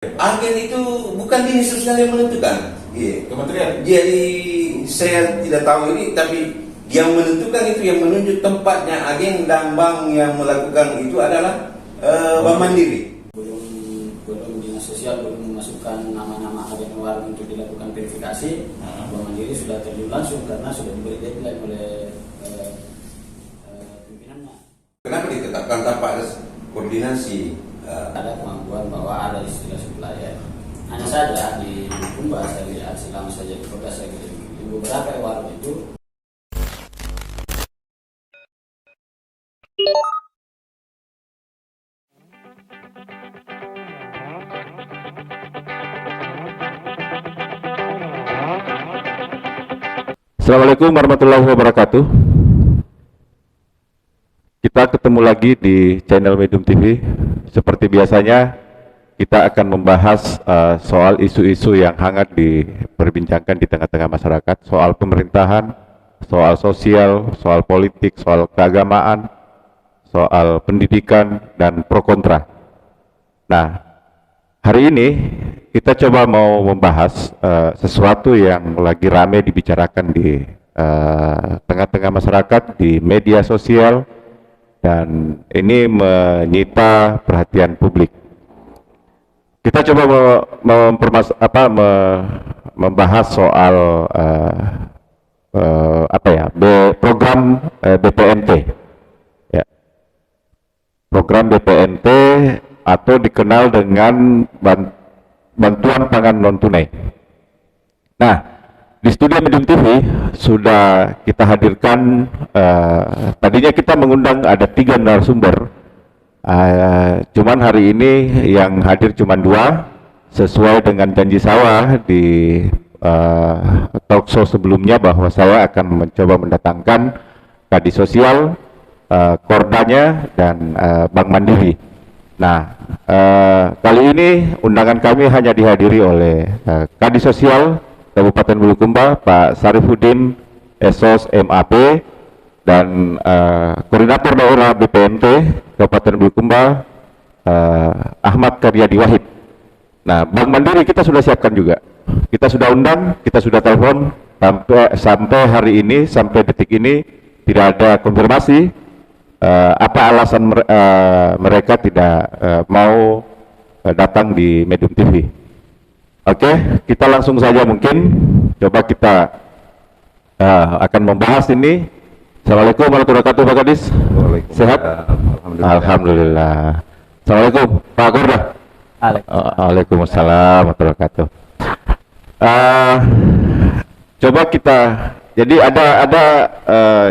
Agen itu bukan dinas sosial yang menentukan. Iya. Kementerian. Jadi saya tidak tahu ini, tapi yang menentukan itu, yang menunjuk tempatnya agen dan bank yang melakukan itu adalah Bank Mandiri. Belum dinas sosial belum memasukkan nama-nama agen luar untuk dilakukan verifikasi. Bank Mandiri sudah terjun langsung karena sudah diberi deadline oleh pimpinannya. Kenapa ditetapkan tanpa ada koordinasi? Ada kemampuan bahwa ada istilah supplier. Hanya saja di Kumba saya lihat selama saja di kota saya di beberapa warung itu. Assalamualaikum warahmatullahi wabarakatuh. Kita ketemu lagi di channel Medium TV. Seperti biasanya, kita akan membahas soal isu-isu yang hangat diperbincangkan di tengah-tengah masyarakat, soal pemerintahan, soal sosial, soal politik, soal keagamaan, soal pendidikan, dan pro kontra. Nah, hari ini kita coba mau membahas sesuatu yang lagi rame dibicarakan di tengah-tengah masyarakat, di media sosial, dan ini menyita perhatian publik. Kita coba membahas soal program BPNT, ya. Program BPNT atau dikenal dengan bantuan pangan non tunai. Nah, di studio Medium TV sudah kita hadirkan, tadinya kita mengundang ada 3 narasumber, cuman hari ini yang hadir cuma 2, sesuai dengan janji saya di talk show sebelumnya bahwa saya akan mencoba mendatangkan Kadis Sosial, Kordanya, dan Bank Mandiri. Nah, kali ini undangan kami hanya dihadiri oleh Kadis Sosial Kabupaten Bulukumba, Pak Sarifudin Esos MAP, dan Koordinator Daerah BPNT Kabupaten Bulukumba, Ahmad Karyadi Wahid. Nah, Bank Mandiri kita sudah siapkan juga. Kita sudah undang, kita sudah telepon, sampai hari ini, sampai detik ini tidak ada konfirmasi apa alasan mereka tidak mau datang di Medium TV. Oke, kita langsung saja mungkin coba kita akan membahas ini. Assalamualaikum warahmatullahi wabarakatuh, Pak Kadis. Sehat? Alhamdulillah. Alhamdulillah. Assalamualaikum, Pak Korda. Waalaikumsalam warahmatullahi wabarakatuh. Coba kita, jadi ada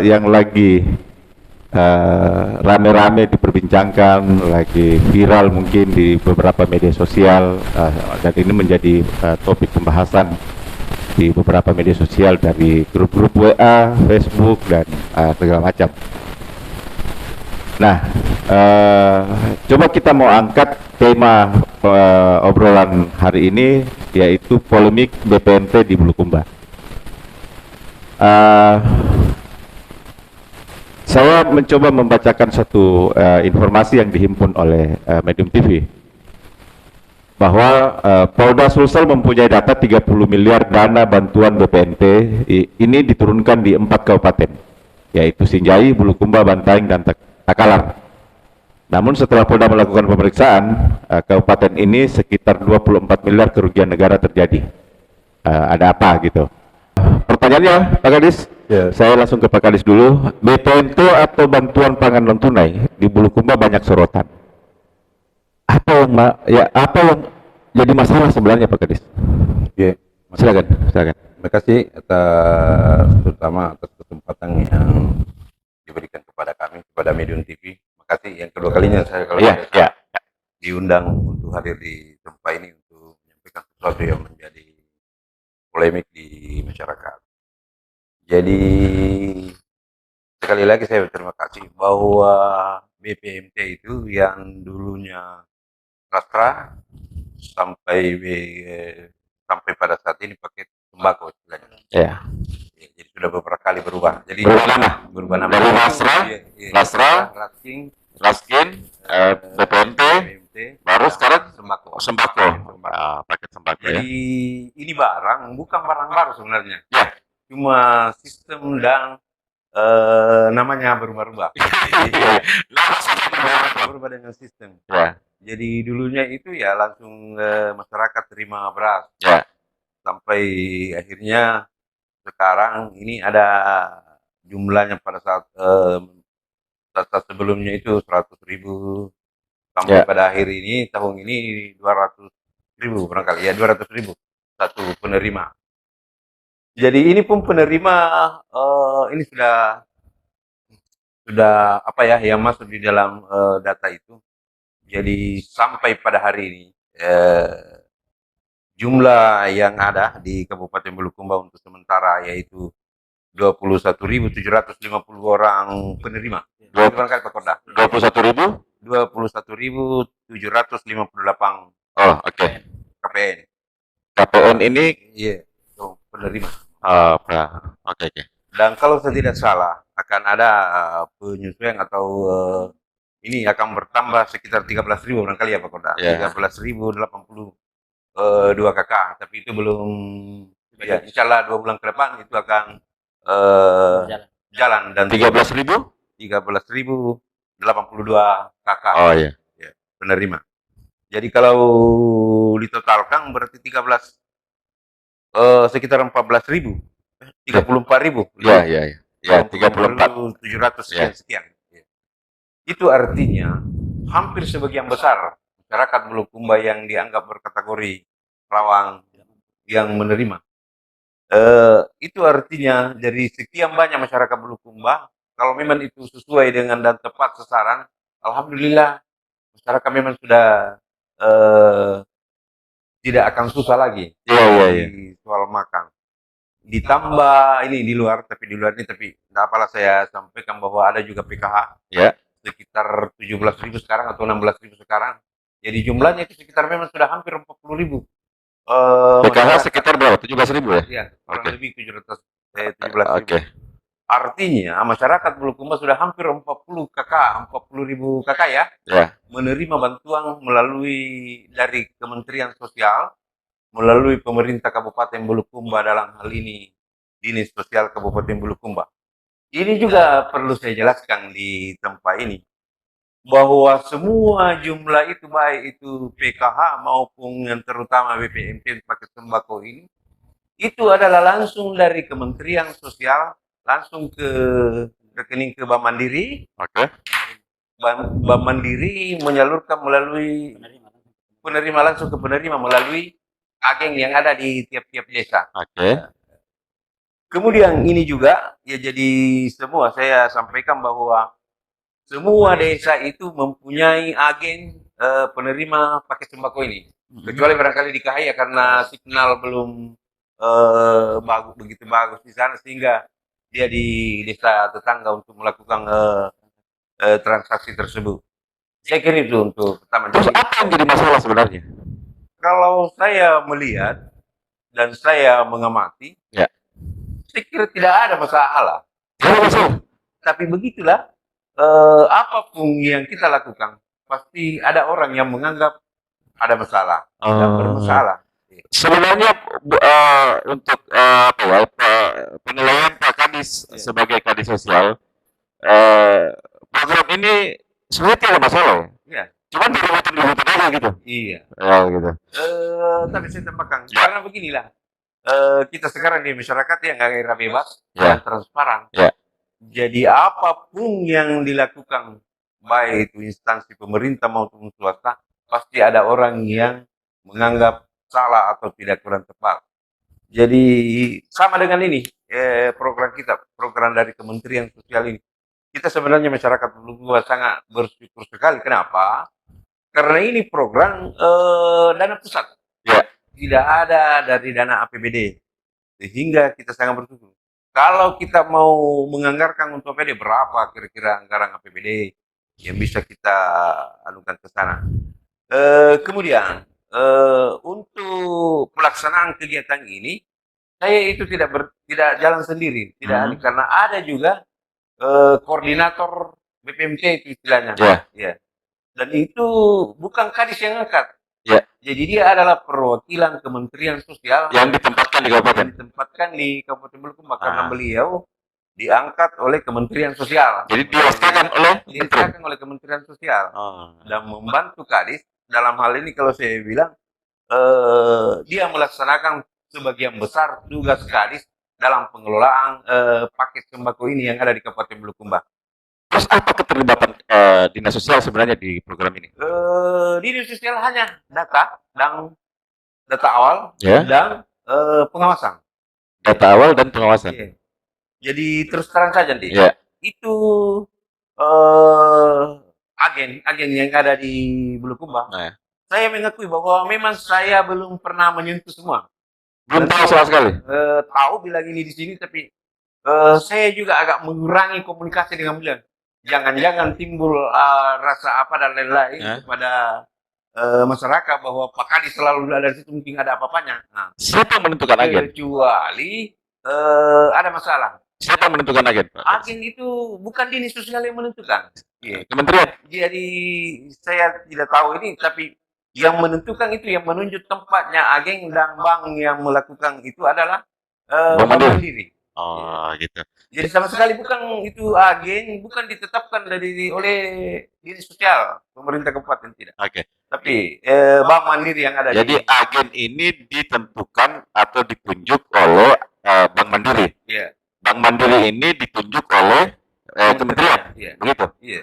yang lagi rame-rame diperbincangkan, lagi viral mungkin di beberapa media sosial, dan ini menjadi topik pembahasan di beberapa media sosial dari grup-grup WA, Facebook, dan segala macam. Nah, coba kita mau angkat tema obrolan hari ini, yaitu polemik BPNT di Bulukumba. Saya mencoba membacakan satu informasi yang dihimpun oleh Medium TV, bahwa Polda Sulsel mempunyai data 30 miliar dana bantuan BPNT ini diturunkan di 4 kabupaten, yaitu Sinjai, Bulukumba, Bantaeng, dan Takalar. Namun setelah Polda melakukan pemeriksaan, kabupaten ini sekitar 24 miliar kerugian negara terjadi. Ada apa gitu? Pertanyaannya, Pak Kadis, ya, saya langsung ke Pak Kadis dulu. BPNT atau bantuan pangan non tunai di Bulukumba banyak sorotan. Apa yang jadi masalah sebenarnya, Pak Kadis? Ya, silakan. Terima kasih terutama atas kesempatan yang diberikan kepada kami, kepada Medium TV. Terima kasih yang kedua kalinya saya diundang untuk hadir di tempat ini untuk menyampaikan sesuatu yang menjadi polemik di masyarakat. Jadi sekali lagi saya berterima kasih bahwa BPNT itu yang dulunya rastra sampai pada saat ini pakai tembakau istilahnya. Ya. Jadi sudah beberapa kali berubah. Jadi berubah nama. Dari rastra, Rasking, BPNT, BPNT. Baru sekarang sembako. sembako. Paket sembako ya. Jadi ini barang bukan barang baru sebenarnya. Ya. Cuma sistem dan namanya berubah-ubah. Berubah dengan sistem. Ya. Jadi dulunya itu ya langsung masyarakat terima beras. Ya. Sampai akhirnya sekarang ini ada jumlahnya pada saat saat sebelumnya itu 100.000 sampai Ya. pada akhir ini tahun ini 200.000 barangkali ya 200.000 satu penerima. Jadi ini pun penerima ini sudah apa ya yang masuk di dalam data itu. Jadi sampai pada hari ini jumlah yang ada di Kabupaten Bulukumba untuk sementara yaitu 21.750 orang penerima. Barangkali Pak Korda. 21.000? 21.758 Oh, oke. KPN. KPN ini Iya, penerima. oke. Dan kalau saya tidak salah akan ada penyesuaian atau ini akan bertambah sekitar 13.000 barangkali ya Pak Korda. Ya. 13.082 KK, tapi itu belum ya insyaallah 2 bulan ke depan itu akan jalan dan 13.000? 13.082 KK. Oh iya. Ya, penerima. Jadi kalau ditotalkan berarti sekitar 14.000, 34.000. Ya. Ya, 34. 700 sekian. Ya. Itu artinya hampir sebagian besar masyarakat Bulukumba yang dianggap berkategori rawan yang menerima. Itu artinya dari sekian banyak masyarakat Bulukumba, kalau memang itu sesuai dengan dan tepat sasaran, alhamdulillah masyarakat memang sudah tidak akan susah lagi di soal makan. Ditambah ini di luar ini tidak apalah saya sampaikan bahwa ada juga PKH sekitar 17.000 sekarang atau 16.000 sekarang. Jadi jumlahnya itu sekitar memang sudah hampir 40.000. PKH sekitar berapa? 17.000 ya? Iya, kurang lebih 17.000. Oke. Artinya masyarakat Bulukumba sudah hampir 40.000 KK ya, menerima bantuan melalui dari Kementerian Sosial, melalui pemerintah Kabupaten Bulukumba dalam hal ini Dinas Sosial Kabupaten Bulukumba. Ini juga perlu saya jelaskan di tempat ini bahwa semua jumlah itu baik itu PKH maupun yang terutama BPNT paket sembako ini itu adalah langsung dari Kementerian Sosial langsung ke rekening ke Bank Mandiri. Oke. Bank Mandiri menyalurkan melalui penerima langsung ke penerima melalui agen yang ada di tiap-tiap desa. Oke. Kemudian ini juga ya jadi semua saya sampaikan bahwa semua desa itu mempunyai agen penerima paket sembako ini. Kecuali barangkali di Kahaya karena signal belum begitu bagus di sana sehingga dia di desa tetangga untuk melakukan transaksi tersebut. Saya kira itu untuk pertama. Terus apa yang jadi masalah sebenarnya? Kalau saya melihat dan saya mengamati, saya kira tidak ada masalah. Tapi begitulah, apapun yang kita lakukan, pasti ada orang yang menganggap ada masalah, dan bermasalah. Sebenarnya untuk penilaian Pak Kadis sebagai Kadis Sosial, program ini sebenarnya tidak ada masalah. Ya. Cuma dirubutin aja gitu. Iya. Gitu. Tapi saya tambahkan, karena beginilah, kita sekarang di masyarakat yang nggak bebas dan transparan. Jadi apapun yang dilakukan, baik itu instansi pemerintah maupun swasta, pasti ada orang yang menganggap salah atau tidak kurang tepat. Jadi sama dengan ini program kita, program dari Kementerian Sosial ini. Kita sebenarnya masyarakat Bulukumba sangat bersyukur sekali. Kenapa? Karena ini program dana pusat. Tidak ada dari dana APBD. Sehingga kita sangat bersyukur. Kalau kita mau menganggarkan untuk APBD, berapa kira-kira anggaran APBD yang bisa kita anukan ke sana. Kemudian untuk pelaksanaan kegiatan ini, saya itu tidak jalan sendiri, karena ada juga koordinator BPMT itu istilahnya. Dan itu bukan kadis yang angkat. Ya. Jadi dia adalah perwakilan Kementerian Sosial Yang ditempatkan di kabupaten. yang ditempatkan di Kabupaten Bulukumba karena beliau diangkat oleh Kementerian Sosial. Jadi diletakkan oleh Kementerian Sosial dan membantu kadis dalam hal ini. Kalau saya bilang dia melaksanakan sebagian besar tugas kadis dalam pengelolaan paket sembako ini yang ada di Kabupaten Bulukumba. Terus apa keterlibatan dinas sosial sebenarnya di program ini? Dinas sosial hanya data dan data awal Ya. dan pengawasan. Data awal dan pengawasan. Iya. Jadi terus terang saja nih, Ya. itu agen yang ada di Bulukumba. Nah. Saya mengakui bahwa memang saya belum pernah menyentuh semua. Belum tahu sama sekali. Tahu bilang ini di sini, tapi saya juga agak mengurangi komunikasi dengan beliau. Jangan-jangan timbul rasa apa dan lain-lain kepada masyarakat bahwa Pak Kadis selalu ada di situ, mungkin ada apa-apanya. Nah, Siapa yang menentukan agen? kecuali ada masalah. Siapa yang menentukan agen? Pak? Agen itu bukan dinas sosial yang menentukan. Kementerian. Jadi saya tidak tahu ini, tapi yang menentukan itu, yang menunjuk tempatnya agen dan bank yang melakukan itu adalah Bank Mandiri. Oh, gitu. Jadi sama sekali bukan itu agen, bukan ditetapkan oleh dinas sosial pemerintah kabupaten, tidak. Oke. Tapi Bank Mandiri yang ada. Jadi agen ini ditentukan atau ditunjuk oleh Bank Mandiri. Iya. Bank Mandiri ini ditunjuk oleh kementerian. Iya. Begitu. Iya.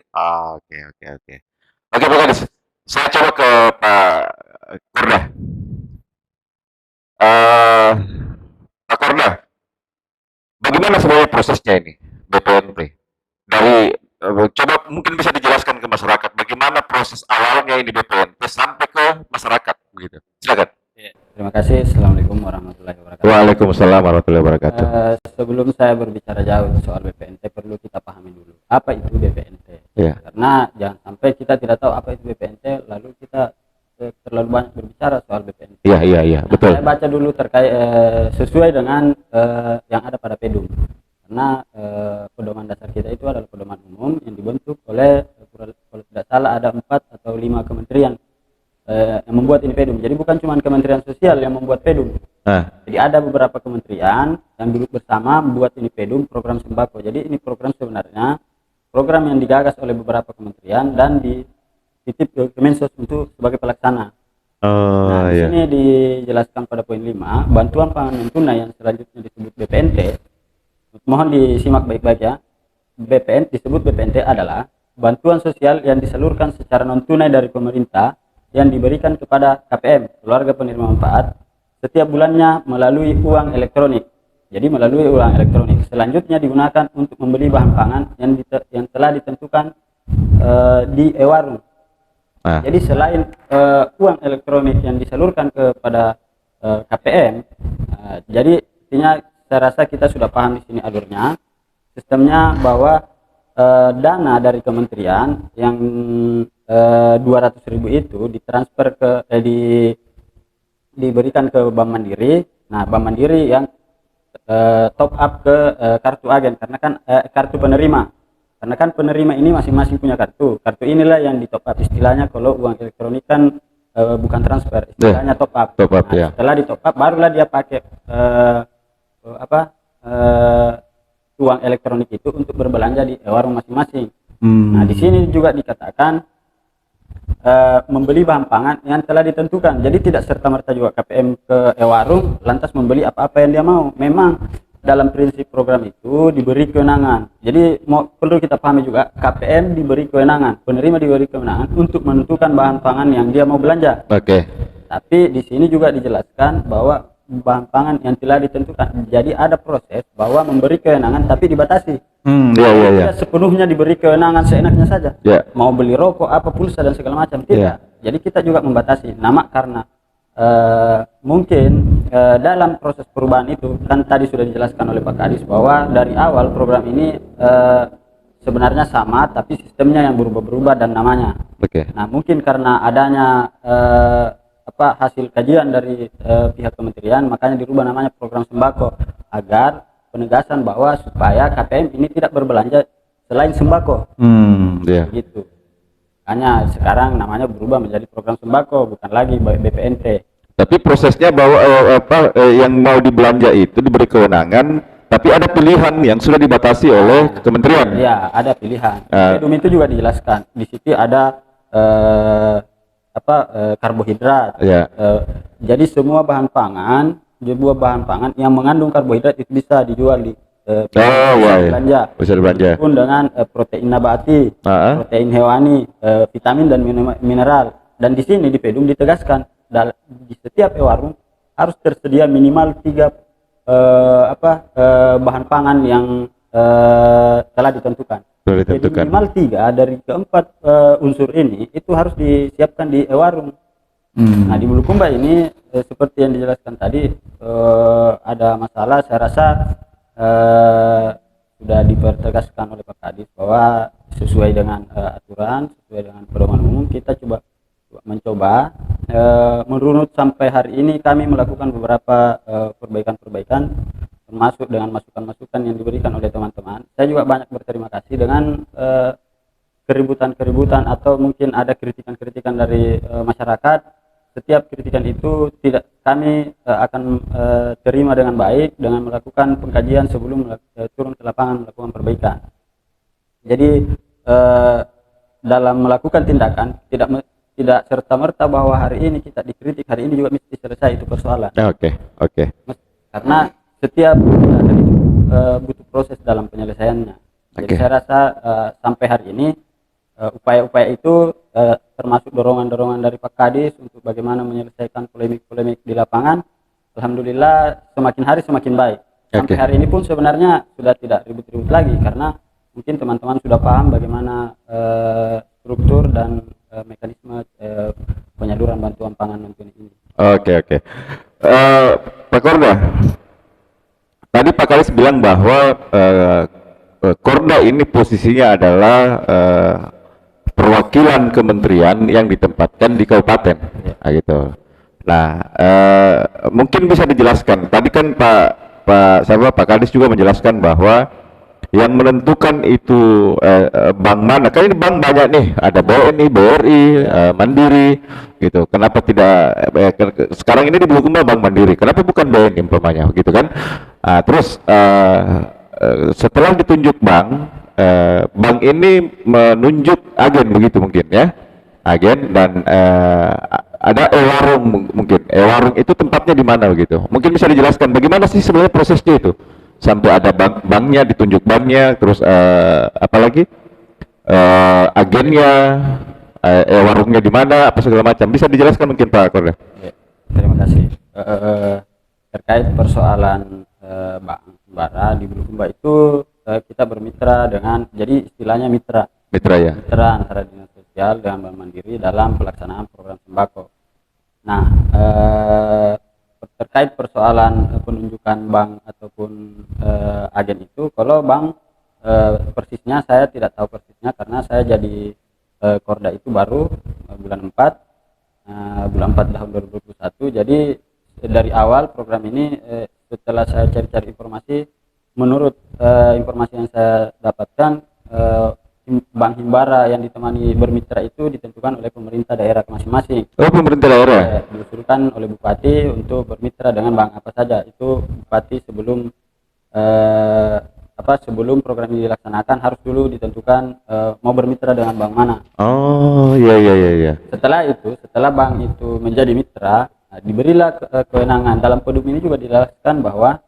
Oke. Oke, Pak Kadis. Saya coba ke Pak Korda. Pak Korda, bagaimana sebenarnya prosesnya ini BPNT? Dari coba mungkin bisa dijelaskan ke masyarakat bagaimana proses awalnya ini BPNT sampai ke masyarakat, begitu. Silakan. Terima kasih. Assalamualaikum warahmatullahi wabarakatuh. Waalaikumsalam warahmatullahi wabarakatuh. Sebelum saya berbicara jauh soal BPNT, perlu kita pahami dulu apa itu BPNT. Ya. Karena jangan sampai kita tidak tahu apa itu BPNT, lalu kita terlalu banyak berbicara soal BPNT. Iya, betul. Saya baca dulu terkait sesuai dengan yang ada pada PEDUM. Karena pedoman dasar kita itu adalah pedoman umum yang dibentuk oleh, kalau tidak salah ada 4 atau 5 kementerian yang membuat ini PEDUM. Jadi bukan cuma Kementerian Sosial yang membuat PEDUM. Jadi ada beberapa kementerian yang duduk bersama membuat ini PEDUM, program sembako. Jadi ini program sebenarnya program yang digagas oleh beberapa kementerian dan dititip ke Kemensos untuk sebagai pelaksana. Di sini dijelaskan pada poin 5, bantuan pangan non tunai yang selanjutnya disebut BPNT. Mohon disimak baik-baik ya. Disebut BPNT adalah bantuan sosial yang disalurkan secara non tunai dari pemerintah yang diberikan kepada KPM, keluarga penerima manfaat, setiap bulannya melalui uang elektronik. Jadi melalui uang elektronik. Selanjutnya digunakan untuk membeli bahan pangan yang telah ditentukan di e-warung. Jadi selain uang elektronik yang disalurkan kepada KPM, jadi intinya saya rasa kita sudah paham di sini alurnya, sistemnya bahwa dana dari kementerian yang 200.000 itu ditransfer ke diberikan ke Bank Mandiri. Nah, Bank Mandiri yang top up ke kartu agen, karena kan kartu penerima. Karena kan penerima ini masing-masing punya kartu. Kartu inilah yang di top up, istilahnya kalau uang elektronik kan bukan transfer, istilahnya top up. Nah, setelah di top up barulah dia pakai uang elektronik itu untuk berbelanja di warung masing-masing. Nah, di sini juga dikatakan membeli bahan pangan yang telah ditentukan. Jadi tidak serta-merta juga KPM ke warung lantas membeli apa-apa yang dia mau. Memang dalam prinsip program itu diberi kewenangan. Jadi perlu kita pahami juga, KPM diberi kewenangan, penerima diberi kewenangan untuk menentukan bahan pangan yang dia mau belanja. Tapi di sini juga dijelaskan bahwa bahan pangan yang telah ditentukan. Jadi ada proses bahwa memberi kewenangan tapi dibatasi. Tidak sepenuhnya diberi kewenangan seenaknya saja. Mau beli rokok, apa pulsa dan segala macam, tidak. Jadi kita juga membatasi. Karena mungkin dalam proses perubahan itu kan tadi sudah dijelaskan oleh Pak Kadis bahwa dari awal program ini sebenarnya sama, tapi sistemnya yang berubah-berubah dan namanya. Nah, mungkin karena adanya hasil kajian dari pihak kementerian, makanya dirubah namanya program sembako, agar penegasan bahwa supaya KPM ini tidak berbelanja selain sembako. Gitu. Makanya sekarang namanya berubah menjadi program sembako, bukan lagi BPNT. Tapi prosesnya bahwa yang mau dibelanja itu diberi kewenangan, tapi ada pilihan yang sudah dibatasi oleh kementerian. Ya, ada pilihan. Pedum itu juga dijelaskan. Di situ ada karbohidrat. Ya. Jadi semua bahan pangan yang mengandung karbohidrat itu bisa dijual di belanja. Bisa dibelanja. Pun dengan protein nabati, protein hewani, vitamin dan mineral. Dan di sini di Pedum ditegaskan di setiap warung harus tersedia minimal 3 bahan pangan yang telah ditentukan. Jadi minimal 3 dari keempat unsur ini itu harus disiapkan di warung. Nah di Bulukumba ini seperti yang dijelaskan tadi ada masalah. Saya rasa sudah dipertegaskan oleh Pak Kadis bahwa sesuai dengan aturan, sesuai dengan pedoman umum, kita mencoba merunut sampai hari ini kami melakukan beberapa perbaikan-perbaikan, termasuk dengan masukan-masukan yang diberikan oleh teman-teman. Saya juga banyak berterima kasih dengan keributan-keributan atau mungkin ada kritikan-kritikan dari masyarakat. Setiap kritikan itu kami akan terima dengan baik dengan melakukan pengkajian sebelum turun ke lapangan melakukan perbaikan. Jadi dalam melakukan tindakan tidak serta-merta bahwa hari ini kita dikritik, hari ini juga mesti selesai itu persoalan. Oke. Karena setiap tindakan itu butuh proses dalam penyelesaiannya. Jadi saya rasa sampai hari ini upaya-upaya itu termasuk dorongan-dorongan dari Pak Kadis untuk bagaimana menyelesaikan polemik-polemik di lapangan. Alhamdulillah semakin hari semakin baik. Sampai hari ini pun sebenarnya sudah tidak ribut-ribut lagi karena mungkin teman-teman sudah paham bagaimana struktur dan mekanisme penyaluran bantuan pangan non-tunai ini. Oke. Pak Korda, tadi Pak Kadis bilang bahwa Korda ini posisinya adalah perwakilan kementerian yang ditempatkan di kabupaten, gitu. Nah, mungkin bisa dijelaskan. Tadi kan Pak Kadis juga menjelaskan bahwa yang menentukan itu bank mana? Kan ini bank banyak nih, ada BNI, BRI, Mandiri, gitu. Kenapa tidak? Sekarang ini di Bulukumba Bank Mandiri. Kenapa bukan BNI umpamanya, gitu kan? Terus setelah ditunjuk bank ini menunjuk agen begitu mungkin ya, agen, dan ada e-warung mungkin. E-warung itu tempatnya di mana begitu? Mungkin bisa dijelaskan bagaimana sih sebenarnya prosesnya itu sampai ada banknya, ditunjuk banknya, terus apalagi agennya, e-warungnya di mana, apa segala macam. Bisa dijelaskan mungkin Pak Korda? Ya, terima kasih. Terkait persoalan Bank Himbara di Bulukumba itu kita bermitra dengan, jadi istilahnya mitra ya, mitra antara dinas sosial dengan Bank Mandiri dalam pelaksanaan program sembako. Nah terkait persoalan penunjukan bank ataupun agen itu, kalau bank persisnya saya tidak tahu persisnya karena saya jadi Korda itu baru bulan 4 tahun 2021. Jadi dari awal program ini setelah saya cari-cari informasi, menurut informasi yang saya dapatkan, Bank Himbara yang ditemani bermitra itu ditentukan oleh pemerintah daerah masing-masing. Oh, pemerintah daerah. Diusulkan oleh bupati untuk bermitra dengan bank apa saja. Itu bupati sebelum sebelum program ini dilaksanakan harus dulu ditentukan mau bermitra dengan bank mana. Oh, iya. Setelah bank itu menjadi mitra, diberilah kewenangan. Dalam Pedum ini juga dijelaskan bahwa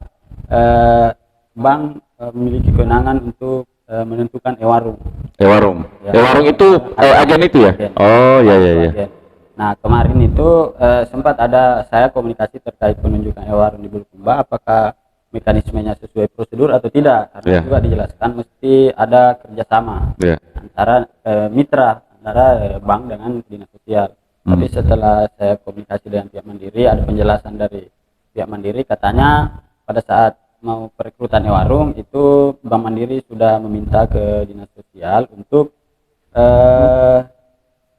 bank memiliki kewenangan untuk menentukan e-warung. E-warung itu agen itu ya? Agen. Oh, iya. Nah, kemarin itu sempat ada saya komunikasi terkait penunjukan e-warung di Bulukumba, apakah mekanismenya sesuai prosedur atau tidak, karena juga dijelaskan mesti ada kerjasama antara mitra antara bank dengan dinas sosial. Tapi setelah saya komunikasi dengan pihak Mandiri, ada penjelasan dari pihak Mandiri, katanya pada saat mau perekrutan e-warung itu Bank Mandiri sudah meminta ke dinas sosial untuk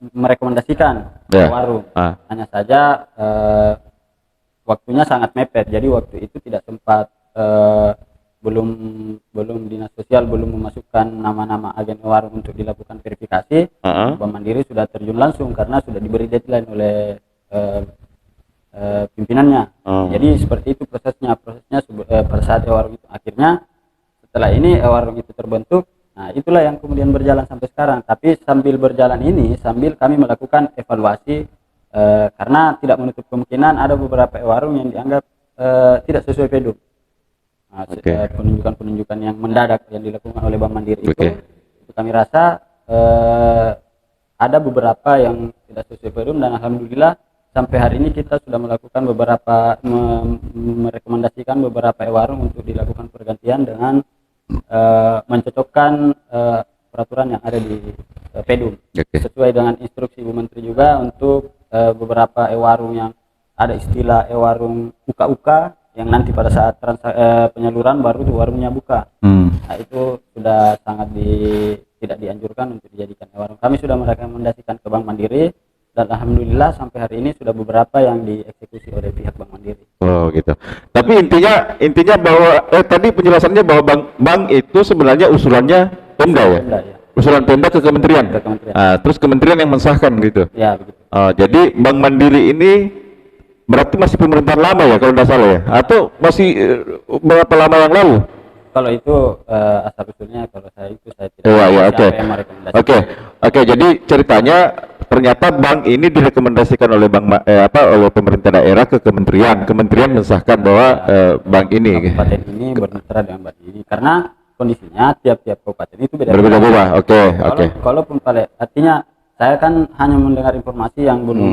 merekomendasikan e-warung. Hanya saja waktunya sangat mepet, jadi waktu itu tidak sempat belum dinas sosial belum memasukkan nama-nama agen warung untuk dilakukan verifikasi, Bank Mandiri sudah terjun langsung karena sudah diberi deadline oleh pimpinannya. Jadi seperti itu prosesnya pada saat warung itu akhirnya setelah ini warung itu terbentuk. Nah, itulah yang kemudian berjalan sampai sekarang. Tapi sambil berjalan ini, sambil kami melakukan evaluasi karena tidak menutup kemungkinan ada beberapa warung yang dianggap tidak sesuai PEDUM. Nah, penunjukan-penunjukan yang mendadak yang dilakukan oleh Bank Mandiri itu kami rasa ada beberapa yang tidak sesuai PEDUM, dan alhamdulillah sampai hari ini kita sudah melakukan merekomendasikan beberapa warung untuk dilakukan pergantian dengan mencocokkan peraturan yang ada di PEDUM sesuai dengan instruksi Bu Menteri juga untuk beberapa warung yang ada istilah warung uka-uka yang nanti pada saat penyaluran baru tuh warungnya buka. Nah, itu sudah sangat tidak dianjurkan untuk dijadikan warung. Kami sudah merekomendasikan ke Bank Mandiri dan alhamdulillah sampai hari ini sudah beberapa yang dieksekusi oleh pihak Bank Mandiri. Oh gitu. Tapi intinya bahwa tadi penjelasannya bahwa bank itu sebenarnya usulannya Pemda ya? Pemda, ya. Usulan Pemda ke kementerian. Terus kementerian yang mensahkan gitu. Ya begitu. Jadi Bank Mandiri ini berarti masih pemerintahan lama ya kalau tidak salah ya? Atau masih berapa lama yang lalu? Kalau itu asal usulnya kalau saya tidak yang merekomendasikan. Oke. Jadi ceritanya ternyata bank ini direkomendasikan oleh oleh pemerintah daerah ke kementerian mensahkan bahwa bank ini kabupaten ini bermitra dengan bank ini karena kondisinya tiap-tiap kabupaten itu berbeda-beda. Oke. Kalaupun artinya saya kan hanya mendengar informasi yang belum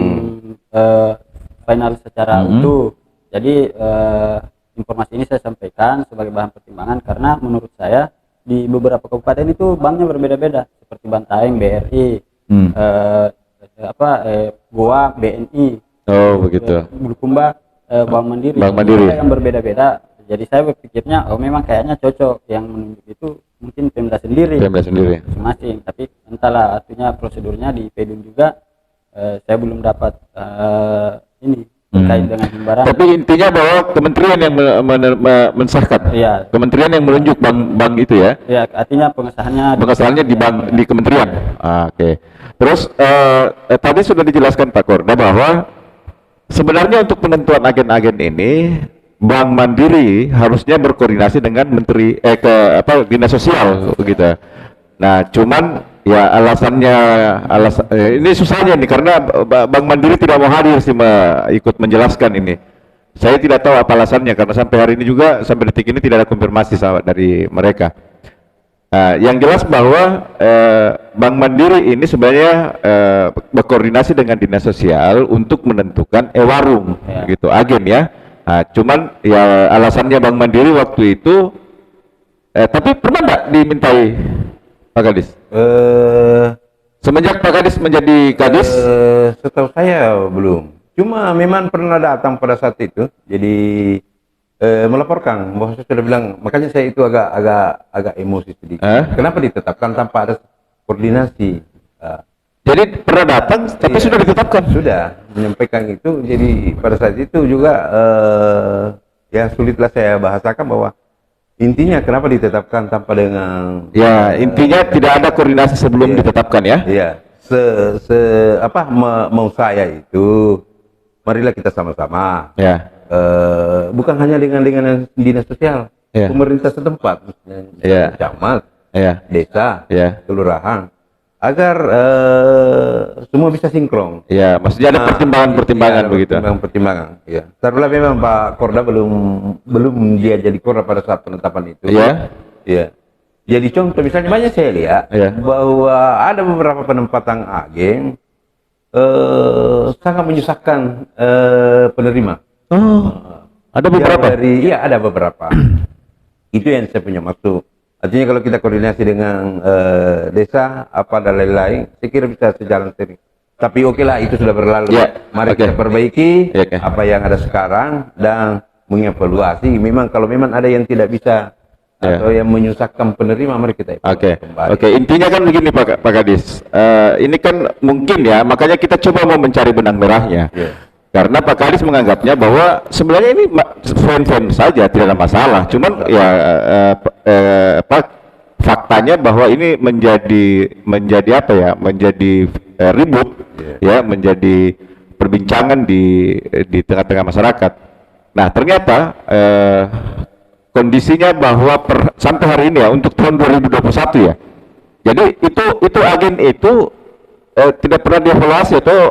final secara utuh. Jadi informasi ini saya sampaikan sebagai bahan pertimbangan karena menurut saya di beberapa kabupaten itu banknya berbeda-beda seperti Bantaeng BRI, Goa BNI, begitu. Bulukumba Bank Mandiri. Yang berbeda-beda. Jadi saya berpikirnya memang kayaknya cocok yang menunjuk itu mungkin Pemda sendiri masing-masing. Tapi entahlah artinya prosedurnya di PEDUM juga saya belum dapat ini terkait dengan himbaran. Tapi intinya bahwa kementerian yang mensahkan. Iya. Kementerian yang menunjuk bank itu ya. Iya, artinya pengesahannya di kementerian. Oke. Terus tadi sudah dijelaskan Pak Korda bahwa sebenarnya untuk penentuan agen-agen ini Bank Mandiri harusnya berkoordinasi dengan Dinas Sosial begitu. Nah, cuman ya ini susahnya nih karena Bank Mandiri tidak mau hadir sih ikut menjelaskan ini. Saya tidak tahu apa alasannya karena sampai hari ini juga sampai detik ini tidak ada konfirmasi dari mereka. Yang jelas bahwa Bank Mandiri ini sebenarnya berkoordinasi dengan Dinas Sosial untuk menentukan warung gitu agen ya. Cuman ya alasannya Bank Mandiri waktu itu tapi pernah nggak dimintai Pak Kadis? Semenjak Pak Kadis menjadi Kadis? Setahu saya belum. Cuma memang pernah datang pada saat itu. Jadi melaporkan bahwa saya sudah bilang, makanya saya itu agak emosi sedikit. Kenapa ditetapkan tanpa ada koordinasi? Jadi pernah datang, tapi sudah ditetapkan? Sudah, menyampaikan itu. Jadi pada saat itu juga ya sulitlah saya bahasakan bahwa intinya kenapa ditetapkan tanpa dengan intinya tidak ada koordinasi sebelum ditetapkan ya? Iya, mau saya itu marilah kita sama-sama. Bukan hanya dengan dinas sosial, pemerintah setempat, camat, desa, kelurahan, agar semua bisa sinkron. Ya, maksudnya ada pertimbangan-pertimbangan begitu. Pertimbangan. Ya. Taruhlah memang Pak Korda belum dia jadi Korda pada saat penetapan itu. Iya. Jadi contoh misalnya banyak saya lihat bahwa ada beberapa penempatan agen sangat menyusahkan penerima. Ada beberapa. Ada beberapa. Itu yang saya punya maksud. Artinya kalau kita koordinasi dengan desa dan lain-lain, saya kira bisa sejalan seiring. Tapi lah itu sudah berlalu. Mari kita perbaiki apa yang ada sekarang dan mengevaluasi. Memang kalau memang ada yang tidak bisa atau yang menyusahkan penerima, mari kita kembali. Intinya kan begini Pak Kadis. Ini kan mungkin ya, makanya kita coba mau mencari benang merahnya. Karena Pak Kadis menganggapnya bahwa sebenarnya ini fine-fine saja, tidak ada masalah. Cuman ya faktanya bahwa ini menjadi apa ya? Menjadi ribut, ya, menjadi perbincangan di tengah-tengah masyarakat. Nah, ternyata kondisinya bahwa sampai hari ini ya, untuk tahun 2021 ya. Jadi itu agen itu tidak pernah dievaluasi atau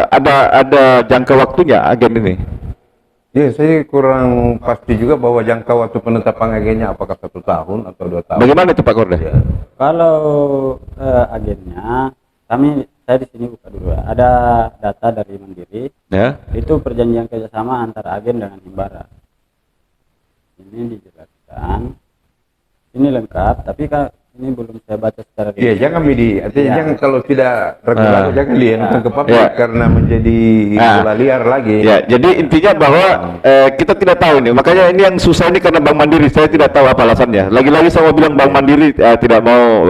ada jangka waktunya agen ini. Ya, saya kurang pasti juga bahwa jangka waktu penetapan agennya apakah 1 tahun atau 2 tahun. Bagaimana itu Pak Korda? Ya. Kalau agennya, saya di sini buka dulu. Ada data dari Mandiri. Ya. Itu perjanjian kerjasama antara agen dengan Himbara. Ini dijelaskan. Ini lengkap, tapi ini belum saya baca secara Iya, jangan Midi. Artinya jangan, kalau tidak ragu-ragu jangan dianukan ke publik karena menjadi bola liar lagi. Ya, jadi intinya bahwa kita tidak tahu ini. Makanya ini yang susah ini karena Bank Mandiri. Saya tidak tahu apa alasannya. Lagi-lagi saya mau bilang Bank Mandiri tidak mau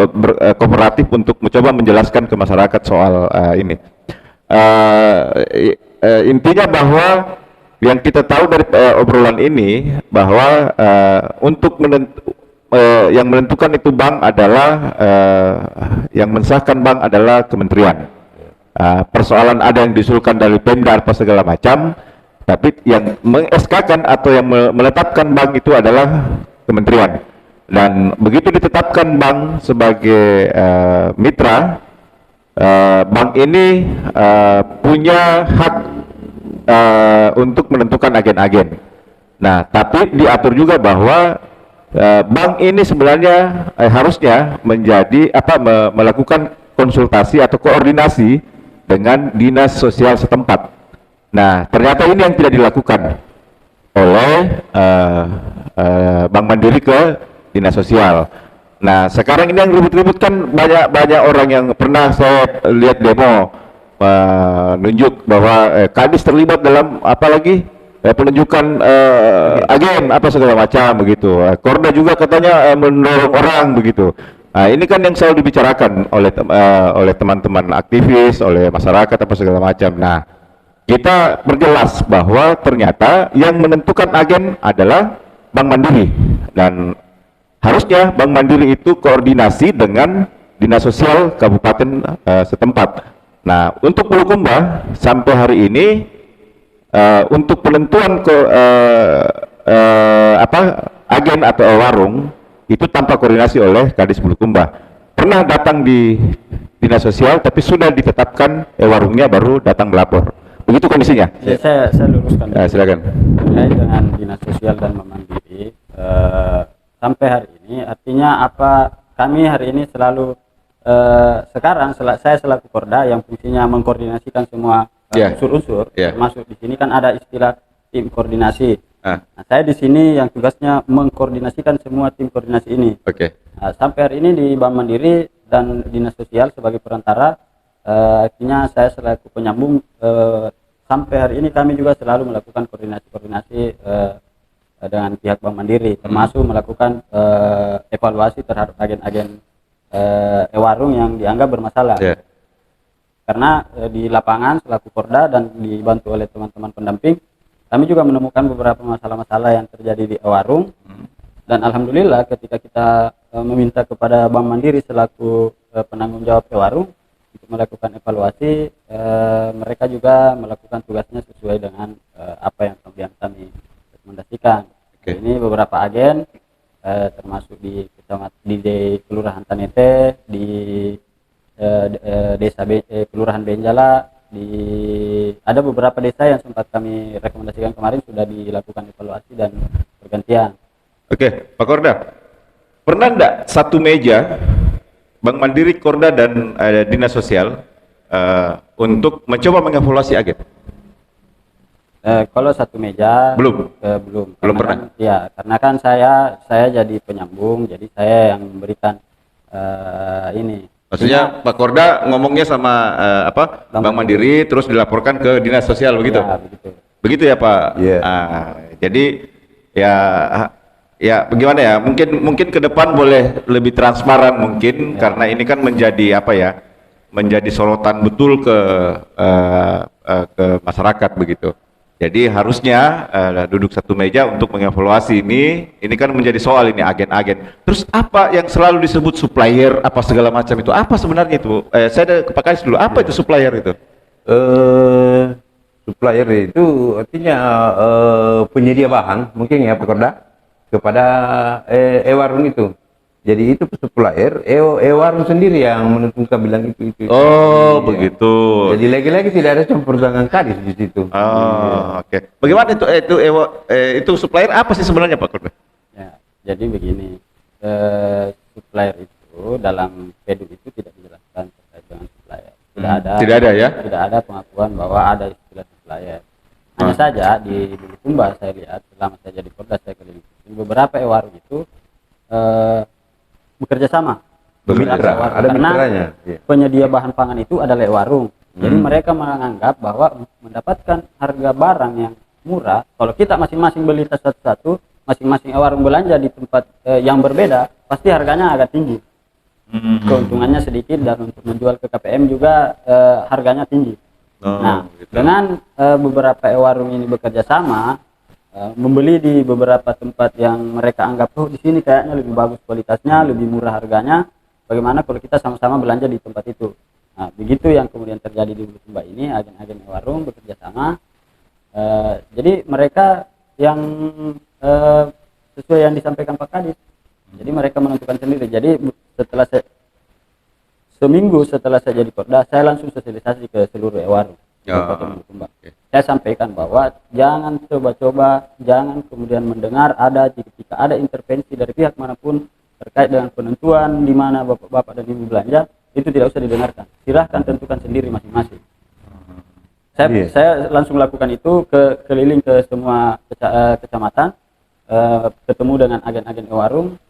kooperatif untuk mencoba menjelaskan ke masyarakat soal ini. Intinya bahwa yang kita tahu dari obrolan ini bahwa untuk yang menentukan itu bank adalah yang mensahkan bank adalah kementerian. Persoalan ada yang diusulkan dari Pemda apa segala macam, tapi yang meng-SK-kan atau yang menetapkan bank itu adalah kementerian. Dan begitu ditetapkan bank sebagai mitra, bank ini punya hak untuk menentukan agen-agen. Nah, tapi diatur juga bahwa bank ini sebenarnya harusnya melakukan konsultasi atau koordinasi dengan dinas sosial setempat. Nah, ternyata ini yang tidak dilakukan oleh Bank Mandiri ke dinas sosial. Nah, sekarang ini yang ribut-ribut kan banyak orang yang pernah saya lihat demo menunjuk bahwa Kadis terlibat dalam apalagi penunjukan agen apa segala macam begitu. Korda juga katanya mendorong orang begitu. Nah, ini kan yang selalu dibicarakan oleh teman-teman aktivis, oleh masyarakat apa segala macam. Nah, kita berjelas bahwa ternyata yang menentukan agen adalah Bank Mandiri, dan harusnya Bank Mandiri itu koordinasi dengan dinas sosial kabupaten setempat. Nah, untuk Bulukumba sampai hari ini untuk penentuan agen atau warung itu tanpa koordinasi oleh Kadis Bulukumba. Pernah datang di dinas sosial tapi sudah ditetapkan warungnya baru datang melapor. Begitu kondisinya. Saya luruskan. Silakan. Terkait dengan dinas sosial dan Mandiri sampai hari ini, artinya apa? Kami hari ini selalu saya selaku Korda yang fungsinya mengkoordinasikan semua unsur-unsur, termasuk di sini kan ada istilah tim koordinasi. Nah, saya di sini yang tugasnya mengkoordinasikan semua tim koordinasi ini. Nah, sampai hari ini di Bank Mandiri dan dinas sosial sebagai perantara, artinya saya selaku penyambung. Sampai hari ini kami juga selalu melakukan koordinasi dengan pihak Bank Mandiri, termasuk melakukan evaluasi terhadap agen-agen warung yang dianggap bermasalah. Karena di lapangan selaku Korda dan dibantu oleh teman-teman pendamping, kami juga menemukan beberapa masalah-masalah yang terjadi di warung. Dan alhamdulillah ketika kita meminta kepada Bank Mandiri selaku penanggung jawab warung untuk melakukan evaluasi, mereka juga melakukan tugasnya sesuai dengan apa yang kemudian kami rekomendasikan. Ini beberapa agen termasuk di Kelurahan Tanete, di desa Kelurahan Benjala, ada beberapa desa yang sempat kami rekomendasikan kemarin sudah dilakukan evaluasi dan pergantian. Pak Korda, pernah enggak satu meja Bank Mandiri, Korda dan dinas sosial untuk mencoba mengevaluasi agen? Kalau satu meja belum pernah. Ya, karena kan saya jadi penyambung, jadi saya yang memberikan ini. Maksudnya Pak Korda ngomongnya sama Bank Mandiri terus dilaporkan ke dinas sosial begitu? Ya, begitu. Begitu ya Pak. Jadi ya bagaimana ya? Mungkin ke depan boleh lebih transparan mungkin, karena ini kan menjadi menjadi sorotan betul ke ke masyarakat begitu. Jadi harusnya duduk satu meja untuk mengevaluasi ini kan menjadi soal ini agen-agen. Terus apa yang selalu disebut supplier apa segala macam itu? Apa sebenarnya itu? Saya ada ke Pak Kadis dulu. Apa itu supplier itu? Supplier itu artinya penyedia bahan mungkin ya Pak Korda kepada warung itu. Jadi itu supplier, warung sendiri yang menentukan bilang itu. Oh, Iya. begitu. Jadi lagi-lagi tidak ada campur tangan Kadis di situ. Oh, oke. Bagaimana itu supplier apa sih sebenarnya Pak Korda? Ya, jadi begini, supplier itu dalam PEDU itu tidak dijelaskan terkait dengan supplier. Tidak ada ya? Tidak ada pengakuan bahwa ada istilah supplier. Hanya saja di Bulukumba saya lihat selama saya jadi Porda saya keliling beberapa warung itu bekerja sama. Bermitra, ada karena mitranya. Iya. penyedia bahan pangan itu adalah warung. Jadi mereka menganggap bahwa mendapatkan harga barang yang murah, kalau kita masing-masing beli tas satu-satu, masing-masing warung belanja di tempat yang berbeda, pasti harganya agak tinggi. Keuntungannya sedikit dan untuk menjual ke KPM juga harganya tinggi. Nah, gitu. dengan beberapa warung ini bekerja sama, membeli di beberapa tempat yang mereka anggap di sini kayaknya lebih bagus kualitasnya, lebih murah harganya. Bagaimana kalau kita sama-sama belanja di tempat itu? Nah, begitu yang kemudian terjadi di Bulukumba ini, agen-agen warung bekerja sama. Jadi mereka yang sesuai yang disampaikan Pak Kadis. Jadi mereka menentukan sendiri. Jadi seminggu setelah saya jadi Porda, saya langsung sosialisasi ke seluruh warung. Saya sampaikan bahwa jangan coba-coba, jangan kemudian mendengar jika ada intervensi dari pihak manapun terkait dengan penentuan di mana bapak-bapak dan ibu belanja, itu tidak usah didengarkan. Silahkan tentukan sendiri masing-masing. Saya langsung lakukan itu keliling ke semua kecamatan, ketemu dengan agen-agen warung,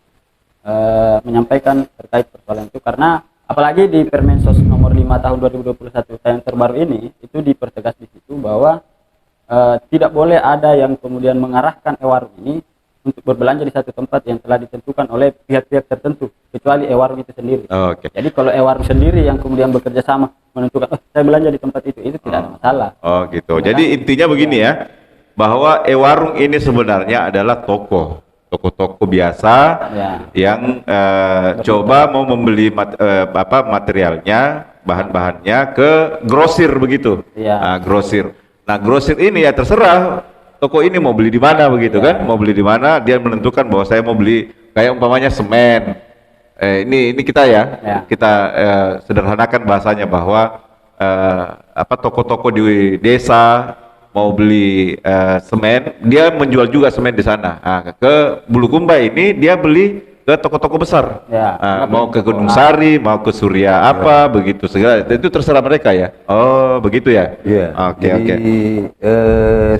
menyampaikan terkait persoalan itu, karena apalagi di Permensos nomor 5 tahun 2021 yang terbaru ini itu dipertegas di situ bahwa tidak boleh ada yang kemudian mengarahkan warung ini untuk berbelanja di satu tempat yang telah ditentukan oleh pihak-pihak tertentu kecuali warung itu sendiri. Jadi kalau warung sendiri yang kemudian bekerja sama menentukan saya belanja di tempat itu tidak ada masalah. Oh gitu. Jadi intinya begini ya, bahwa warung ini sebenarnya adalah toko-toko biasa yang coba mau membeli materialnya, bahan-bahannya ke grosir begitu. Grosir. Nah, grosir ini ya terserah toko ini mau beli di mana begitu kan? Mau beli di mana, dia menentukan bahwa saya mau beli kayak umpamanya semen. Ini kita kita sederhanakan bahasanya bahwa toko-toko di desa mau beli semen, dia menjual juga semen di sana. Nah, ke Bulukumba ini dia beli ke toko-toko besar. Mau ke Gunung Sari, mau ke Surya begitu segala itu terserah mereka ya. Oh, begitu ya. Iya. Oke.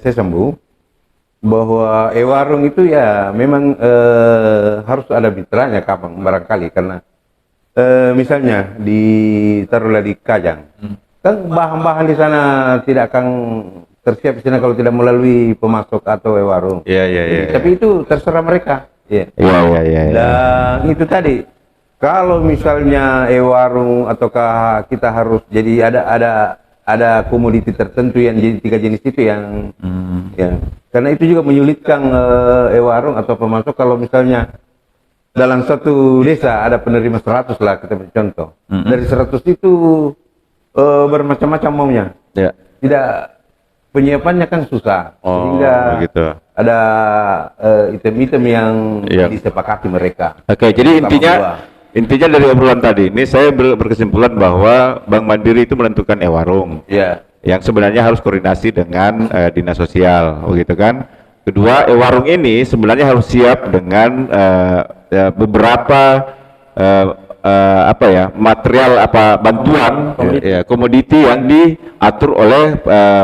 Saya sambung bahwa warung itu ya memang harus ada mitranya barangkali karena misalnya taruhlah di Kajang. Kan bahan-bahan di sana tidak akan tersiap di sana kalau tidak melalui pemasok atau warung. Iya. Tapi itu terserah mereka. Iya. Dan itu tadi, kalau misalnya warung ataukah kita harus jadi ada komoditi tertentu yang jadi 3 jenis itu yang karena itu juga menyulitkan warung atau pemasok kalau misalnya dalam satu desa ada penerima 100 lah kita beri contoh. Dari 100 itu bermacam-macam maunya. Tidak, penyiapannya kan susah, sehingga begitu. ada item-item yang disepakati mereka. Oke, jadi intinya dari obrolan tadi ini saya berkesimpulan bahwa Bank Mandiri itu menentukan warung. Yang sebenarnya harus koordinasi dengan dinas sosial, begitu kan? Kedua, warung ini sebenarnya harus siap dengan beberapa material bantuan komoditi yang diatur oleh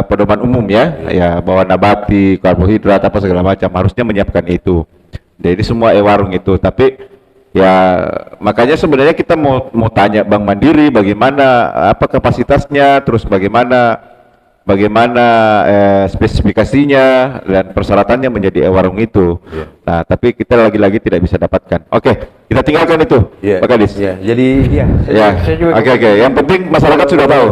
pedoman umum ya bahwa nabati, karbohidrat segala macam harusnya menyiapkan itu. Jadi semua warung itu, tapi ya makanya sebenarnya kita mau tanya Bank Mandiri bagaimana kapasitasnya, terus bagaimana spesifikasinya dan persyaratannya menjadi warung itu. Nah, tapi kita lagi-lagi tidak bisa dapatkan. Oke, Kita tinggalkan itu, Iya. Pak Kadis. Iya, jadi ya. Ya, oke. Yang penting masyarakat sudah tahu.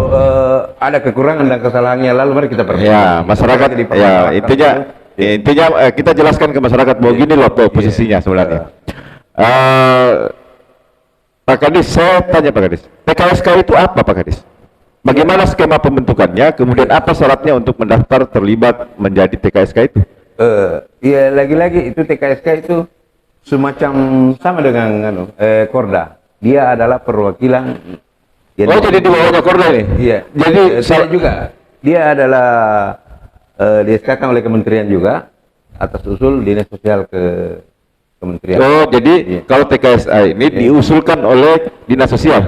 Ada kekurangan dan kesalahannya, lalu mari kita perbaiki. Ya, masyarakat, ya intinya kita jelaskan ke masyarakat bahwa gini loh posisinya sebenarnya. Pak Kadis, saya tanya Pak Kadis, TKSK itu apa Pak Kadis? Bagaimana skema pembentukannya, kemudian apa syaratnya untuk mendaftar terlibat menjadi TKSK itu? Ya lagi-lagi itu TKSK itu semacam sama dengan Korda. Dia adalah perwakilan. Jadi di bawahnya Korda ini? Iya. Jadi saya juga. Dia adalah di-SK-kan oleh kementerian juga atas usul dinas sosial ke kementerian. Oh, jadi kalau TKSK ini diusulkan oleh dinas sosial.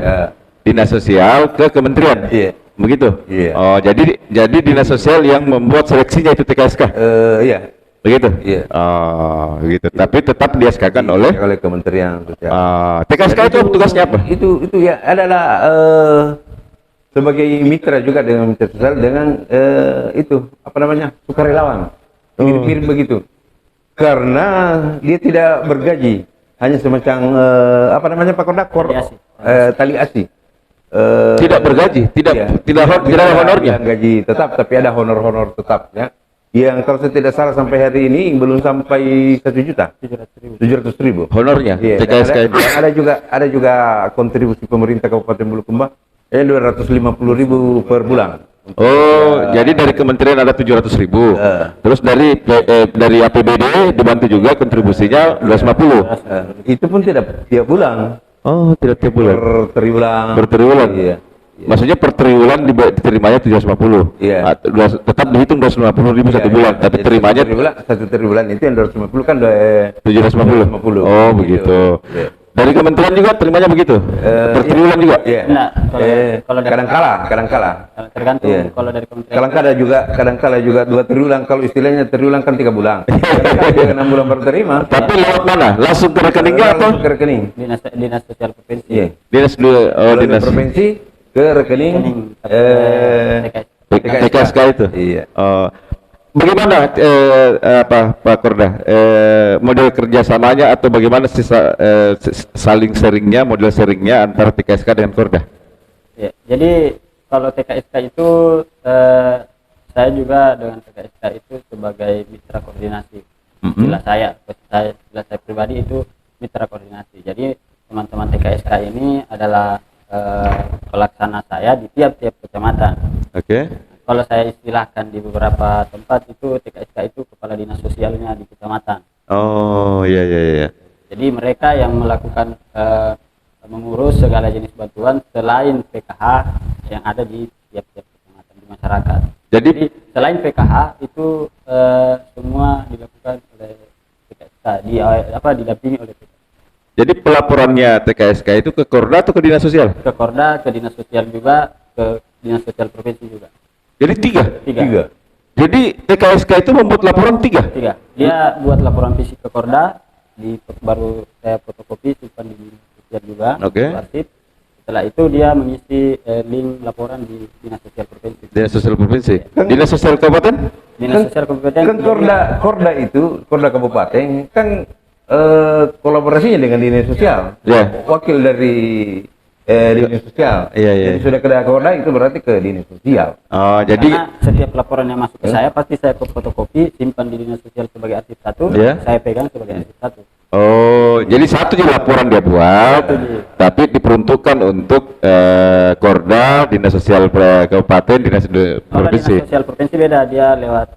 Dinas sosial ke kementerian. Iya. Begitu? Iya. Oh, jadi dinas sosial yang membuat seleksinya itu TKSK. Iya. Begitu? Iya. Oh, gitu. Tapi tetap diaskakan oleh kementerian sosial. TKSK itu tugasnya apa? Itu ya adalah sebagai mitra juga dengan mitra sosial dengan itu apa namanya sukarelawan. Mirip-mirip begitu. Karena dia tidak bergaji, hanya semacam apa namanya Pak Korda? Tali asi. Tidak bergaji, tidak ada honornya. Gaji tetap, tapi ada honor tetap ya. Yang kalau saya tidak salah sampai hari ini belum sampai 1 juta. 700.000 honornya. Iya, TKSK itu. Ada juga kontribusi pemerintah Kabupaten Bulukumba 250.000 per bulan. Oh, jadi dari kementerian ada 700.000. Terus dari APBD dibantu juga kontribusinya 250. Itu pun tidak tiap bulan. Oh, tidak tiap bulan. Per triwulan. Iya. Maksudnya per triwulan diterimanya 750. Iya. Tetap dihitung 250.000 satu bulan, tapi terimanya satu triwulan itu yang 250 kan 750. Oh, begitu. Iya. Dari kementerian juga terimanya begitu? Per triwulan juga? Iya. Nah, kalau dari kadang-kala. tergantung Iya. kalau dari kementerian. Kadang-kala juga 2 triwulan. Kalau istilahnya triwulan kan 3 bulan. Kadang-kala juga 6 bulan baru terima. Tapi lewat mana? Langsung ke rekeningnya atau? Ke rekening. Dinas sosial provinsi. Iya. Dinas provinsi ke rekening TKSK itu. Iya. Bagaimana Pak Korda model kerjasamanya atau bagaimana saling sharingnya, model sharingnya antara TKSK dengan Korda? Ya, jadi kalau TKSK itu saya juga dengan TKSK itu sebagai mitra koordinasi. Istilah saya pribadi itu mitra koordinasi. Jadi teman-teman TKSK ini adalah pelaksana saya di tiap-tiap kecamatan. Oke. Kalau saya istilahkan di beberapa tempat itu TKSK itu kepala dinas sosialnya di kecamatan. Oh, iya. Jadi mereka yang melakukan mengurus segala jenis bantuan selain PKH yang ada di tiap-tiap kecamatan di masyarakat. Jadi selain PKH itu semua dilakukan oleh TKSK, didampingi oleh TKSK. Jadi pelaporannya TKSK itu ke Korda atau ke dinas sosial? Ke Korda, ke dinas sosial juga, ke dinas sosial provinsi juga. Jadi tiga. Jadi TKSK itu membuat laporan tiga. Dia buat laporan fisik ke Korda, baru saya fotokopi simpan di dinas sosial juga. Oke. Arsip. Setelah itu dia mengisi link laporan di dinas sosial provinsi. Dinas sosial provinsi. Dinas sosial kabupaten? Dinas sosial kabupaten. Kan Korda kabupaten kan kolaborasinya dengan dinas sosial. Ya. Wakil dari dinas sosial. Iya. Jadi sudah ke Korda itu berarti ke dinas sosial. Oh, jadi karena setiap laporan yang masuk ke saya pasti saya fotokopi, simpan di dinas sosial sebagai arsip 1, saya pegang sebagai arsip 1. oh, jadi satu aja laporan dia buat, tapi diperuntukkan untuk Korda, dinas sosial kabupaten, dinas provinsi. Dinas sosial provinsi beda, dia lewat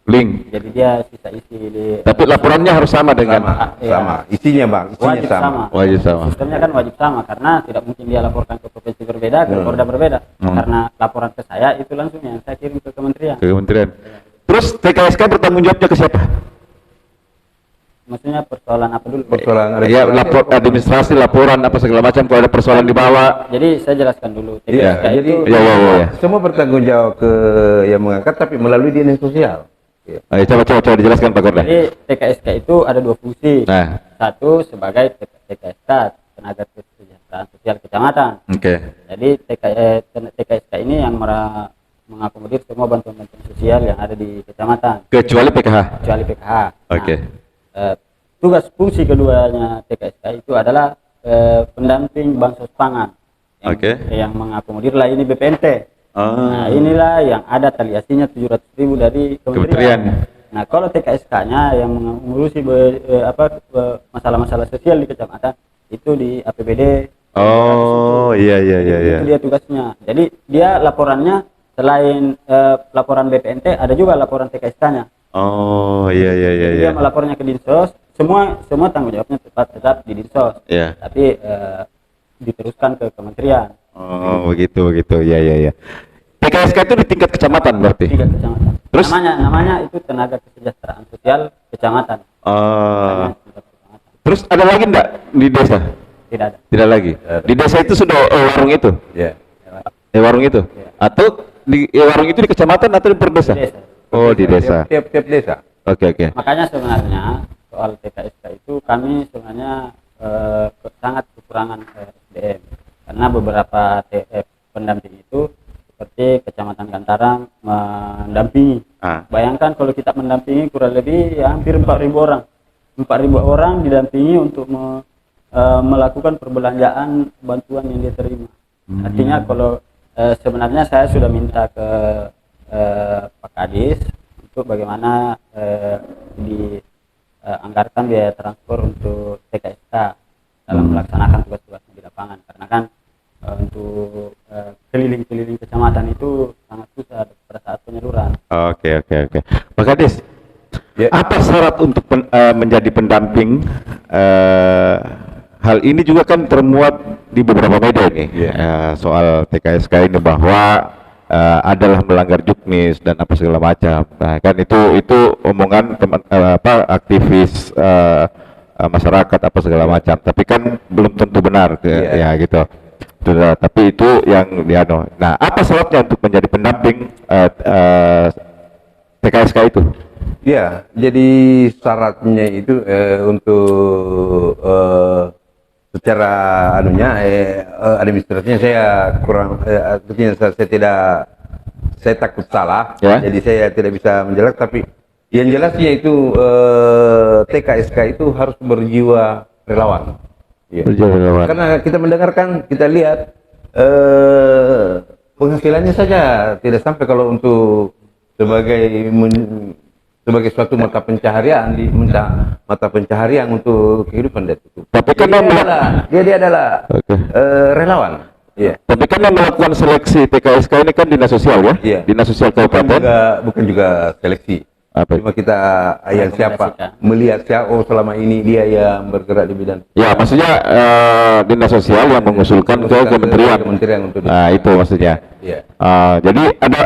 link. Jadi dia sisa isi di. Tapi laporannya harus sama dengan Sama. Isinya Bang, Wajib sama. Wajib sama. Sistemnya kan wajib sama karena tidak mungkin dia laporkan ke provinsi berbeda, ke Korda berbeda. Karena laporan ke saya itu langsung yang saya kirim ke kementerian. Ke kementerian. Terus TKSK bertanggung jawabnya ke siapa? Maksudnya persoalan apa dulu? Ya, administrasi, laporan apa segala macam kalau ada persoalan dibawa. Jadi saya jelaskan dulu. Iya, jadi semua bertanggung jawab ke yang mengangkat tapi melalui dinas sosial. Ya. Coba dijelaskan Pak Korda. Jadi TKSK itu ada 2 fungsi. Satu sebagai TKSK, tenaga kesejahteraan sosial kecamatan. Oke. Jadi TKSK ini yang mengakomodir semua bantuan-bantuan sosial yang ada di kecamatan. Kecuali PKH. Kecuali PKH. Oke. tugas fungsi keduanya TKSK itu adalah pendamping bansos pangan yang mengakomodir lah ini BPNT. Nah, inilah yang ada tali aslinya 700.000 dari kementerian. Nah, kalau TKSK-nya yang mengurusi masalah-masalah sosial di kecamatan itu di APBD. Oh, iya. Itu dia tugasnya. Jadi dia laporannya selain laporan BPNT ada juga laporan TKSK-nya. Oh, iya. Dia melapornya ke Dinsos. Semua tanggung jawabnya tetap di Dinsos. Iya. Tapi diteruskan ke kementerian. Oh, begitu. Iya. TKSK itu di tingkat kecamatan berarti? Tingkat kecamatan. Terus? Namanya itu Tenaga Kesejahteraan Sosial Kecamatan. Terus ada lagi enggak di desa? Tidak ada. Tidak lagi. Di desa itu sudah warung itu? Ya. Warung itu? Atau di warung itu di kecamatan atau di per desa? Desa. Oh, di desa. Tiap desa. Oke. Makanya sebenarnya soal TKSK itu kami sebenarnya sangat kekurangan SDM karena beberapa pendamping itu seperti Kecamatan Gantarang mendampingi. Bayangkan kalau kita mendampingi kurang lebih ya hampir 4.000 orang. 4.000 orang didampingi untuk melakukan perbelanjaan bantuan yang dia terima. Artinya kalau sebenarnya saya sudah minta ke Pak Kadis untuk bagaimana dianggarkan biaya transport untuk TKSK dalam melaksanakan tugas-tugasnya di lapangan, karena kan untuk keliling-keliling kecamatan itu sangat susah pada saat penyaluran. Oke. Pak Kadis, apa syarat untuk menjadi pendamping? Hal ini juga kan termuat di beberapa media nih, soal TKSK ini bahwa adalah melanggar juknis dan apa segala macam. Nah, kan itu omongan aktivis masyarakat apa segala macam. Tapi kan belum tentu benar, ya gitu. Tapi itu yang Nah, apa syaratnya untuk menjadi pendamping TKSK itu? Ya, jadi syaratnya itu untuk secara administrasinya saya kurang, artinya saya takut salah, jadi saya tidak bisa menjelaskan. Tapi yang jelasnya itu TKSK itu harus berjiwa relawan. Karena kita mendengarkan, kita lihat penghasilannya saja tidak sampai kalau untuk sebagai suatu mata pencaharian mata pencaharian untuk kehidupan dia itu. Tapi kan dia adalah relawan. Iya. Tapi kan yang melakukan seleksi TKSK ini kan dinas sosial ya? Iya. Dinas sosial kabupaten. Bukan juga seleksi. Cuma kita yang siapa melihat siapa selama ini dia yang bergerak di bidang. Ya, maksudnya dinas sosial yang mengusulkan ke kementerian. Untuk itu maksudnya. Iya. Jadi ada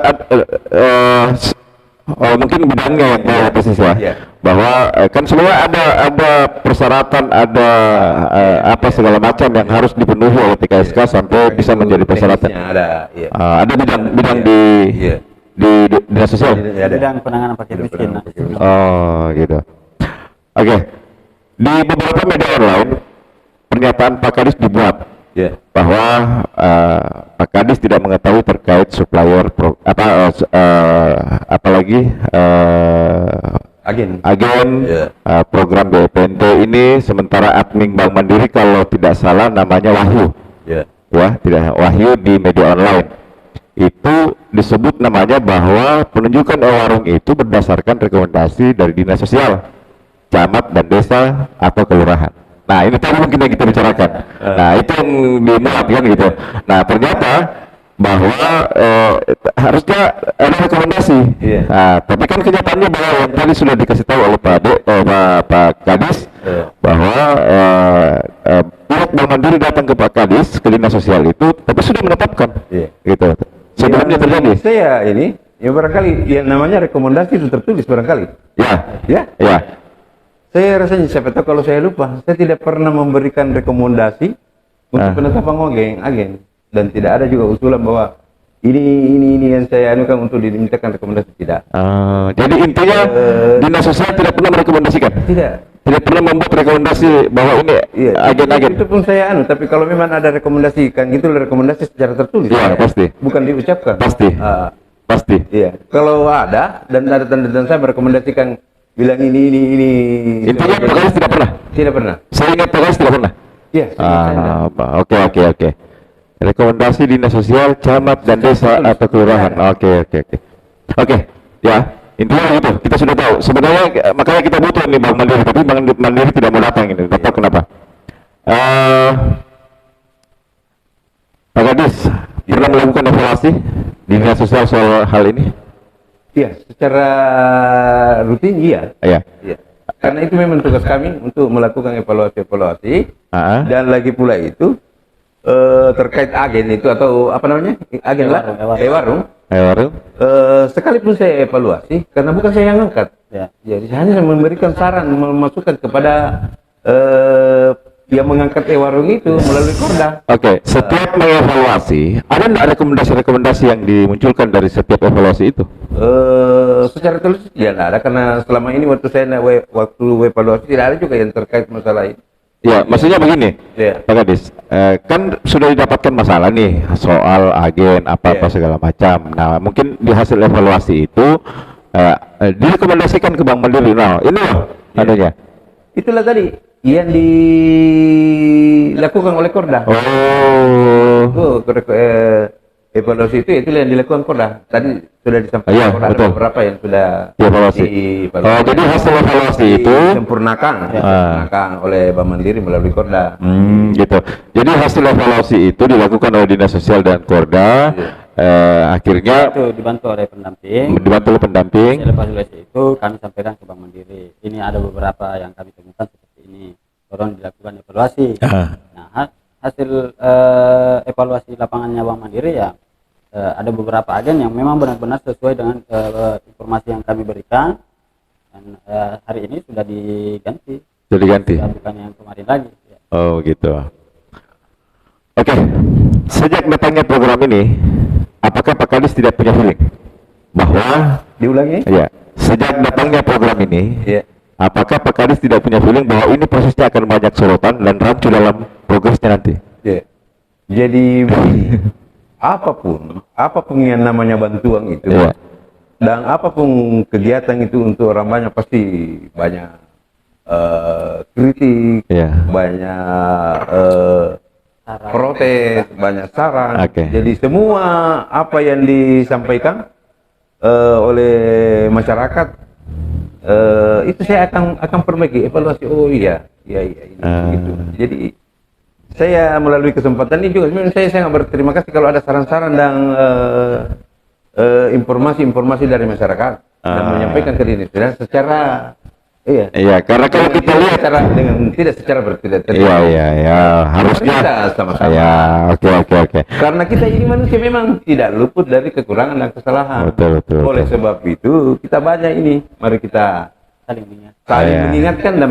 mungkin bidangnya yang persis ya. Bahwa kan semua ada persyaratan, ada apa segala macam yang harus dipenuhi oleh TKSK sampai bisa menjadi persyaratan. Ada bidang di dinas sosial. Bidang penanganan fakir miskin. Oh, gitu. Oke. Di beberapa media online pernyataan Pak Kadis dibuat bahwa Pak Kadis tidak mengetahui terkait supplier apalagi agen program BPNT ini, sementara admin Bank Mandiri kalau tidak salah namanya Wahyu. Tidak Wahyu di media online. Itu disebut namanya bahwa penunjukan warung itu berdasarkan rekomendasi dari dinas sosial, camat dan desa atau kelurahan. Nah, ini tadi mungkin yang kita bicarakan. Nah, itu yang dimuat kan gitu. Nah, ternyata bahwa harusnya ada rekomendasi. Nah, tapi kan kenyataannya bahwa yang tadi sudah dikasih tahu oleh Pak Kadis bahwa pihak Bank Mandiri datang ke Pak Kadis, ke dinas sosial itu, tapi sudah menetapkan. Gitu. Sebelumnya terjadi. Saya ini, ya barangkali yang namanya rekomendasi itu tertulis barangkali. Ya. Saya rasanya siapa tahu kalau saya lupa, saya tidak pernah memberikan rekomendasi untuk penetapan agen, dan tidak ada juga usulan bahwa ini yang saya anukan untuk dimintakan rekomendasi, tidak. Jadi intinya dinas sosial tidak pernah merekomendasikan. Tidak pernah membuat rekomendasi bahwa ini agen-agen. Itu pun saya tapi kalau memang ada rekomendasi, kan gitu rekomendasi secara tertulis. Pasti. Bukan diucapkan. Pasti. Iya. Kalau ada dan ada tanda saya merekomendasikan bilang ini. Intinya Pak Kadis tidak pernah. Tidak pernah. Saya ingat Pak Kadis tidak pernah. Iya. Oke. Rekomendasi dinas sosial, camat dan desa atau kelurahan. Oke. Ya, intinya itu. Kita sudah tahu. Sebenarnya makanya kita butuh nih Bang Mandiri, tapi Bang Mandiri tidak mau datang ini. Tidak tahu kenapa. Pak Kadis pernah melakukan evaluasi di dinas sosial soal hal ini? Iya, secara rutin iya. Iya. Karena itu memang tugas kami untuk melakukan evaluasi dan lagi pula itu terkait agen itu atau apa namanya agen lah warung. Sekalipun saya evaluasi karena bukan saya yang angkat. Ya. Jadi saya hanya memberikan saran, memasukkan kepada yang mengangkat warung itu melalui Korda. Oke, setiap mengevaluasi, ada nggak rekomendasi-rekomendasi yang dimunculkan dari setiap evaluasi itu? Secara tulis tidak ada karena selama ini waktu saya evaluasi tidak ada juga yang terkait masalah ini. Ya, maksudnya begini, Ya. Pak Kadis, kan sudah didapatkan masalah nih soal agen apa-apa segala macam. Nah, mungkin di hasil evaluasi itu direkomendasikan ke Bank Mandiri. Nah, ini loh adanya. Itulah tadi yang dilakukan oleh Korda. Evaluasi itu yang dilakukan Korda. Tadi sudah disampaikan Korda ada beberapa yang sudah dievaluasi. Jadi hasil evaluasi itu disempurnakan oleh Bank Mandiri melalui Korda. Gitu. Jadi hasil evaluasi itu dilakukan oleh Dinas Sosial dan Korda. Akhirnya itu dibantu oleh pendamping. Hasil evaluasi itu kami sampaikan ke Bank Mandiri. Ini ada beberapa yang kami temukan seperti ini. Tolong dilakukan evaluasi. Nah, hasil evaluasi lapangannya Bank Mandiri ya ada beberapa agen yang memang benar-benar sesuai dengan informasi yang kami berikan dan hari ini sudah diganti. Bukan yang kemarin lagi. Ya. Oh gitu. Oke. Sejak datangnya program ini, apakah Pak Kadis tidak punya feeling bahwa diulangi? Ya. Sejak datangnya program ini, apakah Pak Kadis tidak punya feeling bahwa ini prosesnya akan banyak sorotan dan rancu dalam progresnya nanti? Jadi apapun yang namanya bantuan itu dan apapun kegiatan itu untuk orang banyak pasti banyak kritik, banyak protes, banyak saran. Jadi semua apa yang disampaikan oleh masyarakat itu saya akan perbaiki, evaluasi. Iya ini gitu. Jadi saya melalui kesempatan ini juga sebenarnya saya sangat berterima kasih kalau ada saran-saran dan informasi-informasi dari masyarakat dan menyampaikan ke dinas secara karena kalau kita lihat tidak secara bertele-tele. Harusnya sama-sama. Oke. Karena kita ini manusia memang tidak luput dari kekurangan dan kesalahan. Betul. Oleh sebab itu kita banyak ini, mari kita saling mengingatkan dan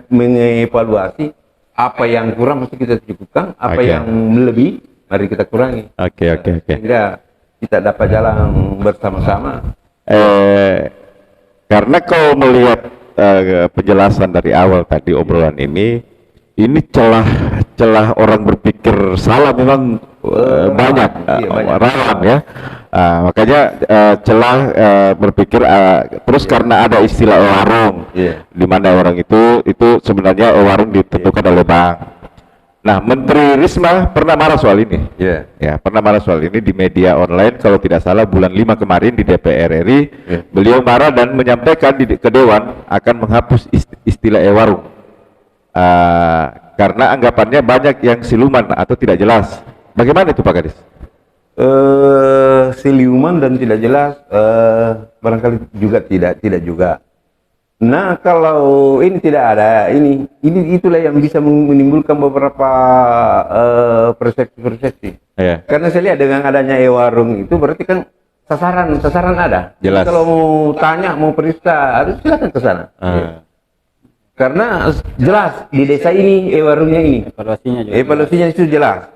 mengevaluasi apa yang kurang mesti kita cukupkan, apa yang lebih mari kita kurangi. Sehingga kita dapat jalan bersama-sama. Karena kalau melihat penjelasan dari awal tadi obrolan ini celah orang berpikir salah memang banyak, rawan ya. Makanya celah berpikir terus karena ada istilah warung, di mana warung itu sebenarnya warung ditentukan oleh bank. Nah, Menteri Risma pernah marah soal ini. Pernah marah soal ini di media online kalau tidak salah bulan 5 kemarin di DPR RI. Beliau marah dan menyampaikan ke Dewan akan menghapus istilah warung. Karena anggapannya banyak yang siluman atau tidak jelas. Bagaimana itu Pak Kadis? Siluman dan tidak jelas, barangkali juga tidak juga. Nah, kalau ini tidak ada, itulah yang bisa menimbulkan beberapa persepsi. Karena saya lihat dengan adanya e-warung itu berarti kan sasaran ada. Jelas. Kalau mau tanya, mau periksa, harus silakan ke sana. Karena jelas di desa ini e-warungnya ini. Evaluasinya itu jelas.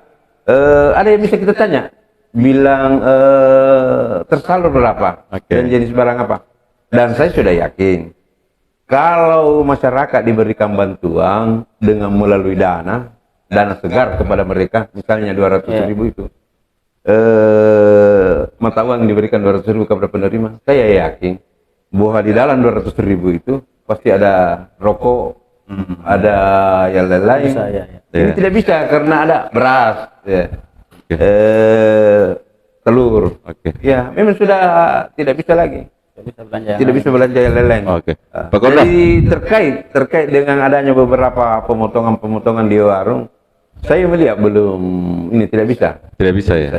Ada yang bisa kita tanya, bilang tersalur berapa dan jenis barang apa. Dan saya sudah yakin kalau masyarakat diberikan bantuan dengan melalui dana segar kepada mereka, misalnya 200.000 itu, mata uang diberikan 200.000 kepada penerima, saya yakin bahwa di dalam 200.000 itu pasti ada rokok, ada yang lain-lain. Bisa, ya. Ini tidak bisa karena ada beras, ya. Telur. Ya, memang sudah tidak bisa lagi. Tidak bisa belanja yang lain-lain. Jadi terkait dengan adanya beberapa pemotongan di warung, saya melihat belum ini tidak bisa. Tidak bisa ya.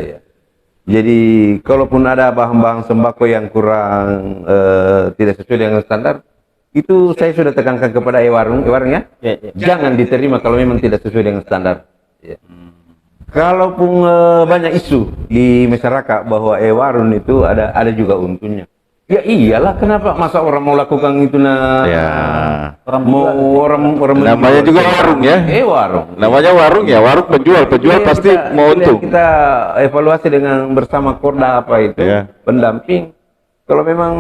Jadi kalaupun ada bahan-bahan sembako yang kurang tidak sesuai dengan standar, itu saya sudah tekankan kepada warungnya, jangan diterima kalau memang tidak sesuai dengan standar. Kalaupun banyak isu di masyarakat bahwa warung itu ada juga untungnya. Ya iyalah, kenapa masa orang mau lakukan itu orang namanya juga warung ya. Warung. Namanya warung ya, warung penjual pasti mau untung. Kita evaluasi dengan bersama Korda pendamping. Kalau memang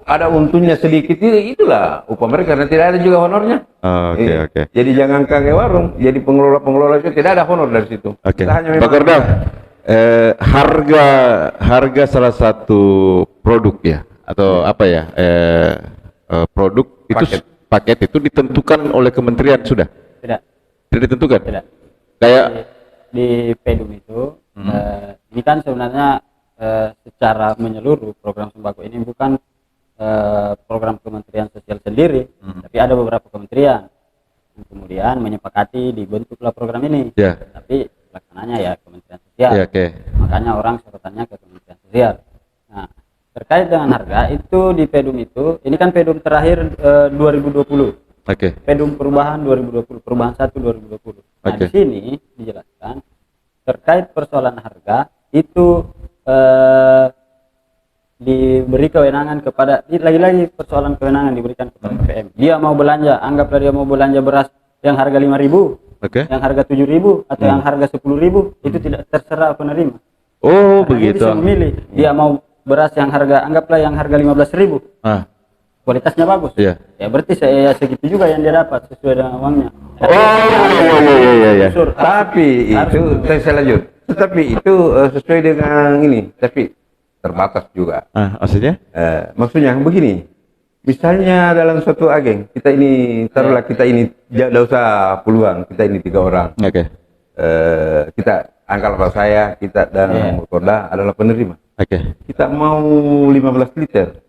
ada untungnya sedikit, itulah upah mereka karena tidak ada juga honornya. Jadi jangan kaget warung, jadi pengelola itu tidak ada honor dari situ. Pak Korda, harga salah satu produk ya atau apa ya, produk itu paket itu ditentukan oleh kementerian sudah? Tidak ditentukan. Tidak. Kayak di Pedum itu ini kan sebenarnya secara menyeluruh program sembako ini bukan program Kementerian Sosial sendiri, tapi ada beberapa kementerian yang kemudian menyepakati dibentuklah program ini. Tapi pelaksananya ya Kementerian Sosial. Makanya orang sorotannya ke Kementerian Sosial. Nah, terkait dengan harga itu di Pedum itu, ini kan Pedum terakhir 2020. Pedum perubahan 2020, perubahan 1 2020. Nah, di sini dijelaskan terkait persoalan harga itu diberi kewenangan kepada, lagi-lagi persoalan kewenangan diberikan kepada KPM. Dia mau belanja, anggaplah dia mau belanja beras yang harga 5.000, yang harga 7.000 atau yang harga 10.000, itu tidak terserah penerima. Begitu. Dia bisa memilih, dia mau beras yang harga, anggaplah yang harga 15.000, kualitasnya bagus, ya berarti saya segitu juga yang dia dapat sesuai dengan uangnya. Tapi itu saya lanjut. Tetapi itu sesuai dengan ini, tapi terbatas juga. Maksudnya? Maksudnya begini, misalnya dalam suatu agen, kita ini, taruhlah kita ini, tidak usah puluhan, kita ini 3 orang. Kita anggaplah saya, kita dan Korda adalah penerima. Kita mau 15 liter.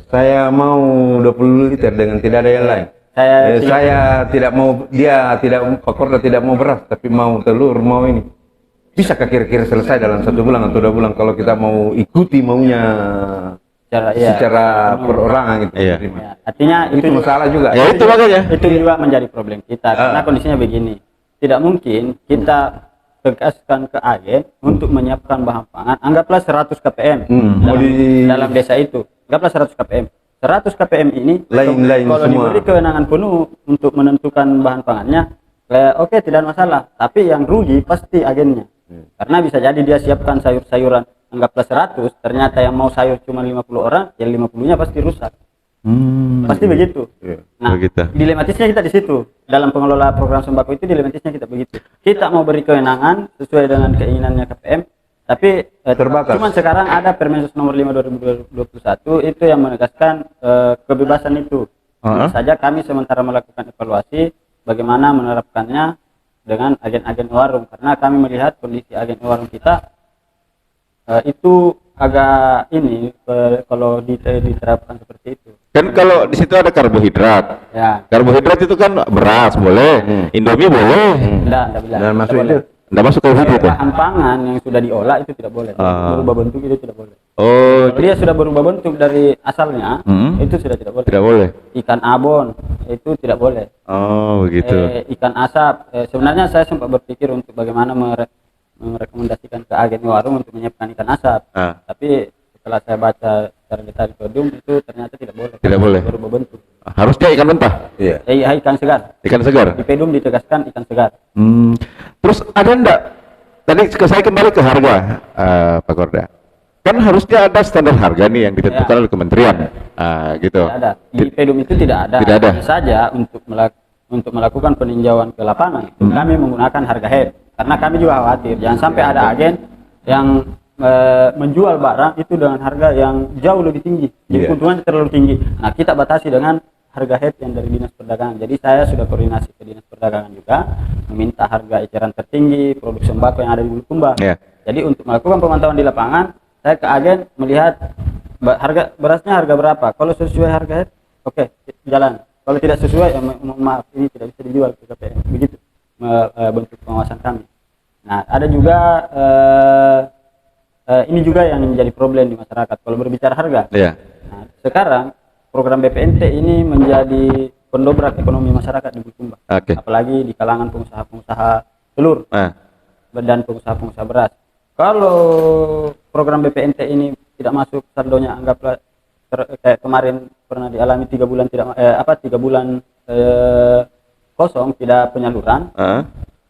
Saya mau 20 liter dengan tidak ada yang lain. Saya tidak mau, Pak Korda tidak mau beras, tapi mau telur, mau ini. Bisakah kira-kira selesai dalam 1 bulan atau 2 bulan kalau kita mau ikuti maunya secara perorangan gitu? Artinya itu masalah juga. Itu makanya itu juga menjadi problem kita karena kondisinya begini. Tidak mungkin kita tegaskan ke agen untuk menyiapkan bahan pangan, anggaplah 100 kpm dalam desa itu, anggaplah 100 kpm. 100 kpm ini kalau diberi kewenangan penuh untuk menentukan bahan pangannya, oke, tidak masalah, tapi yang rugi pasti agennya. Karena bisa jadi dia siapkan sayur-sayuran anggaplah 100, ternyata yang mau sayur cuma 50 orang, yang 50-nya pasti rusak. Pasti begitu. Nah, dilematisnya kita di situ. Dalam pengelola program sembako itu dilematisnya kita begitu. Kita mau beri kewenangan sesuai dengan keinginannya KPM, tapi terbatas. Cuman sekarang ada Permensos nomor 5 2021 itu yang menegaskan kebebasan itu. Saja kami sementara melakukan evaluasi bagaimana menerapkannya dengan agen-agen warung, karena kami melihat kondisi agen warung kita itu agak ini kalau diterapkan seperti itu. Kan kalau di situ ada karbohidrat. Karbohidrat itu kan beras boleh, Indomie boleh. Tidak masuk itu. Tidak masuk karbohidrat ya? Bahan pangan yang sudah diolah itu tidak boleh. Berubah bentuk itu tidak boleh. Dia sudah berubah bentuk dari asalnya, itu sudah tidak boleh. Tidak boleh. Ikan abon itu tidak boleh. Begitu. Ikan asap. Sebenarnya saya sempat berpikir untuk bagaimana merekomendasikan ke agen warung untuk menyiapkan ikan asap. Tapi setelah saya baca secara detail di Pedum itu ternyata tidak boleh. Tidak boleh. Berubah bentuk. Harusnya ikan mentah. Ikan segar. Ikan segar. Di Pedum ditegaskan ikan segar. Terus ada enggak? Tadi saya kembali ke harga, Pak Korda. Kan harusnya ada standar harga nih yang ditentukan oleh kementerian. Gitu. Tidak ada. Di Pedum itu tidak ada. Tidak ada. Hanya saja untuk melakukan peninjauan ke lapangan, kami menggunakan harga head. Karena kami juga khawatir jangan sampai ada agen yang menjual barang itu dengan harga yang jauh lebih tinggi, jadi keuntungannya terlalu tinggi. Nah, kita batasi dengan harga head yang dari Dinas Perdagangan. Jadi saya sudah koordinasi ke Dinas Perdagangan juga, meminta harga eceran tertinggi produk sembako yang ada di Bulukumba. Jadi untuk melakukan pemantauan di lapangan, saya ke agen melihat harga berasnya harga berapa. Kalau sesuai harga head, oke, jalan. Kalau tidak sesuai, maaf, ini tidak bisa dijual ke KPM. Begitu bentuk pengawasan kami. Nah, ada juga ini juga yang menjadi problem di masyarakat kalau berbicara harga. Nah, sekarang program BPNT ini menjadi pendobrak ekonomi masyarakat di Bulukumba. Apalagi di kalangan pengusaha-pengusaha telur dan pengusaha-pengusaha beras. Kalau program BPNT ini tidak masuk saldonya, anggaplah kayak kemarin pernah dialami 3 bulan tidak 3 bulan kosong tidak penyaluran.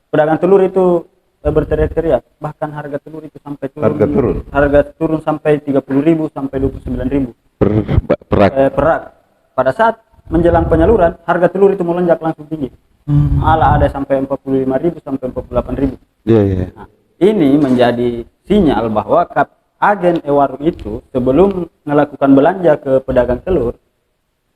Pedagang telur itu berteriak-teriak, bahkan harga telur itu sampai turun, harga turun sampai 30.000 sampai 29.000 per rak. Pada saat menjelang penyaluran, harga telur itu melonjak langsung tinggi. Malah ada sampai 45.000 sampai 48.000. Nah, ini menjadi sinyal bahwa agen e-warung itu sebelum melakukan belanja ke pedagang telur,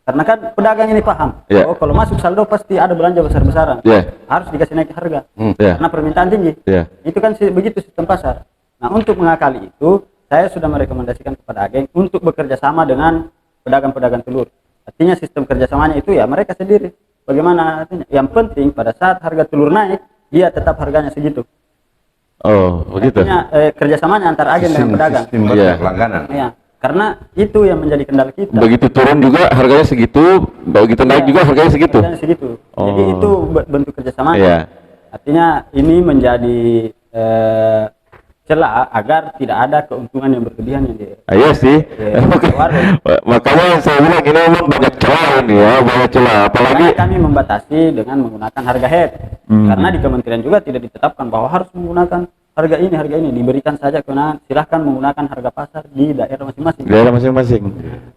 karena kan pedagang ini paham, oh kalau masuk saldo pasti ada belanja besar-besaran, harus dikasih naik harga, karena permintaan tinggi. Itu kan begitu sistem pasar. Nah, untuk mengakali itu, saya sudah merekomendasikan kepada agen untuk bekerja sama dengan pedagang-pedagang telur. Artinya sistem kerjasamanya itu ya mereka sendiri. Bagaimana artinya? Yang penting pada saat harga telur naik, dia tetap harganya segitu. Oh, begitu. Artinya kerjasamanya antara agen dengan pedagang. Sistem langganan. Ya, karena itu yang menjadi kendala kita. Begitu turun juga harganya segitu, begitu naik juga harganya segitu. Harganya segitu. Jadi itu bentuk kerjasamanya. Artinya ini menjadi celah agar tidak ada keuntungan yang berlebihan yang iya sih. Makanya saya bilang ini memang banyak celah ini ya, banyak celah. Apalagi kami membatasi dengan menggunakan harga head. Karena di kementerian juga tidak ditetapkan bahwa harus menggunakan harga ini, diberikan saja kewenangan, silahkan menggunakan harga pasar di daerah masing-masing.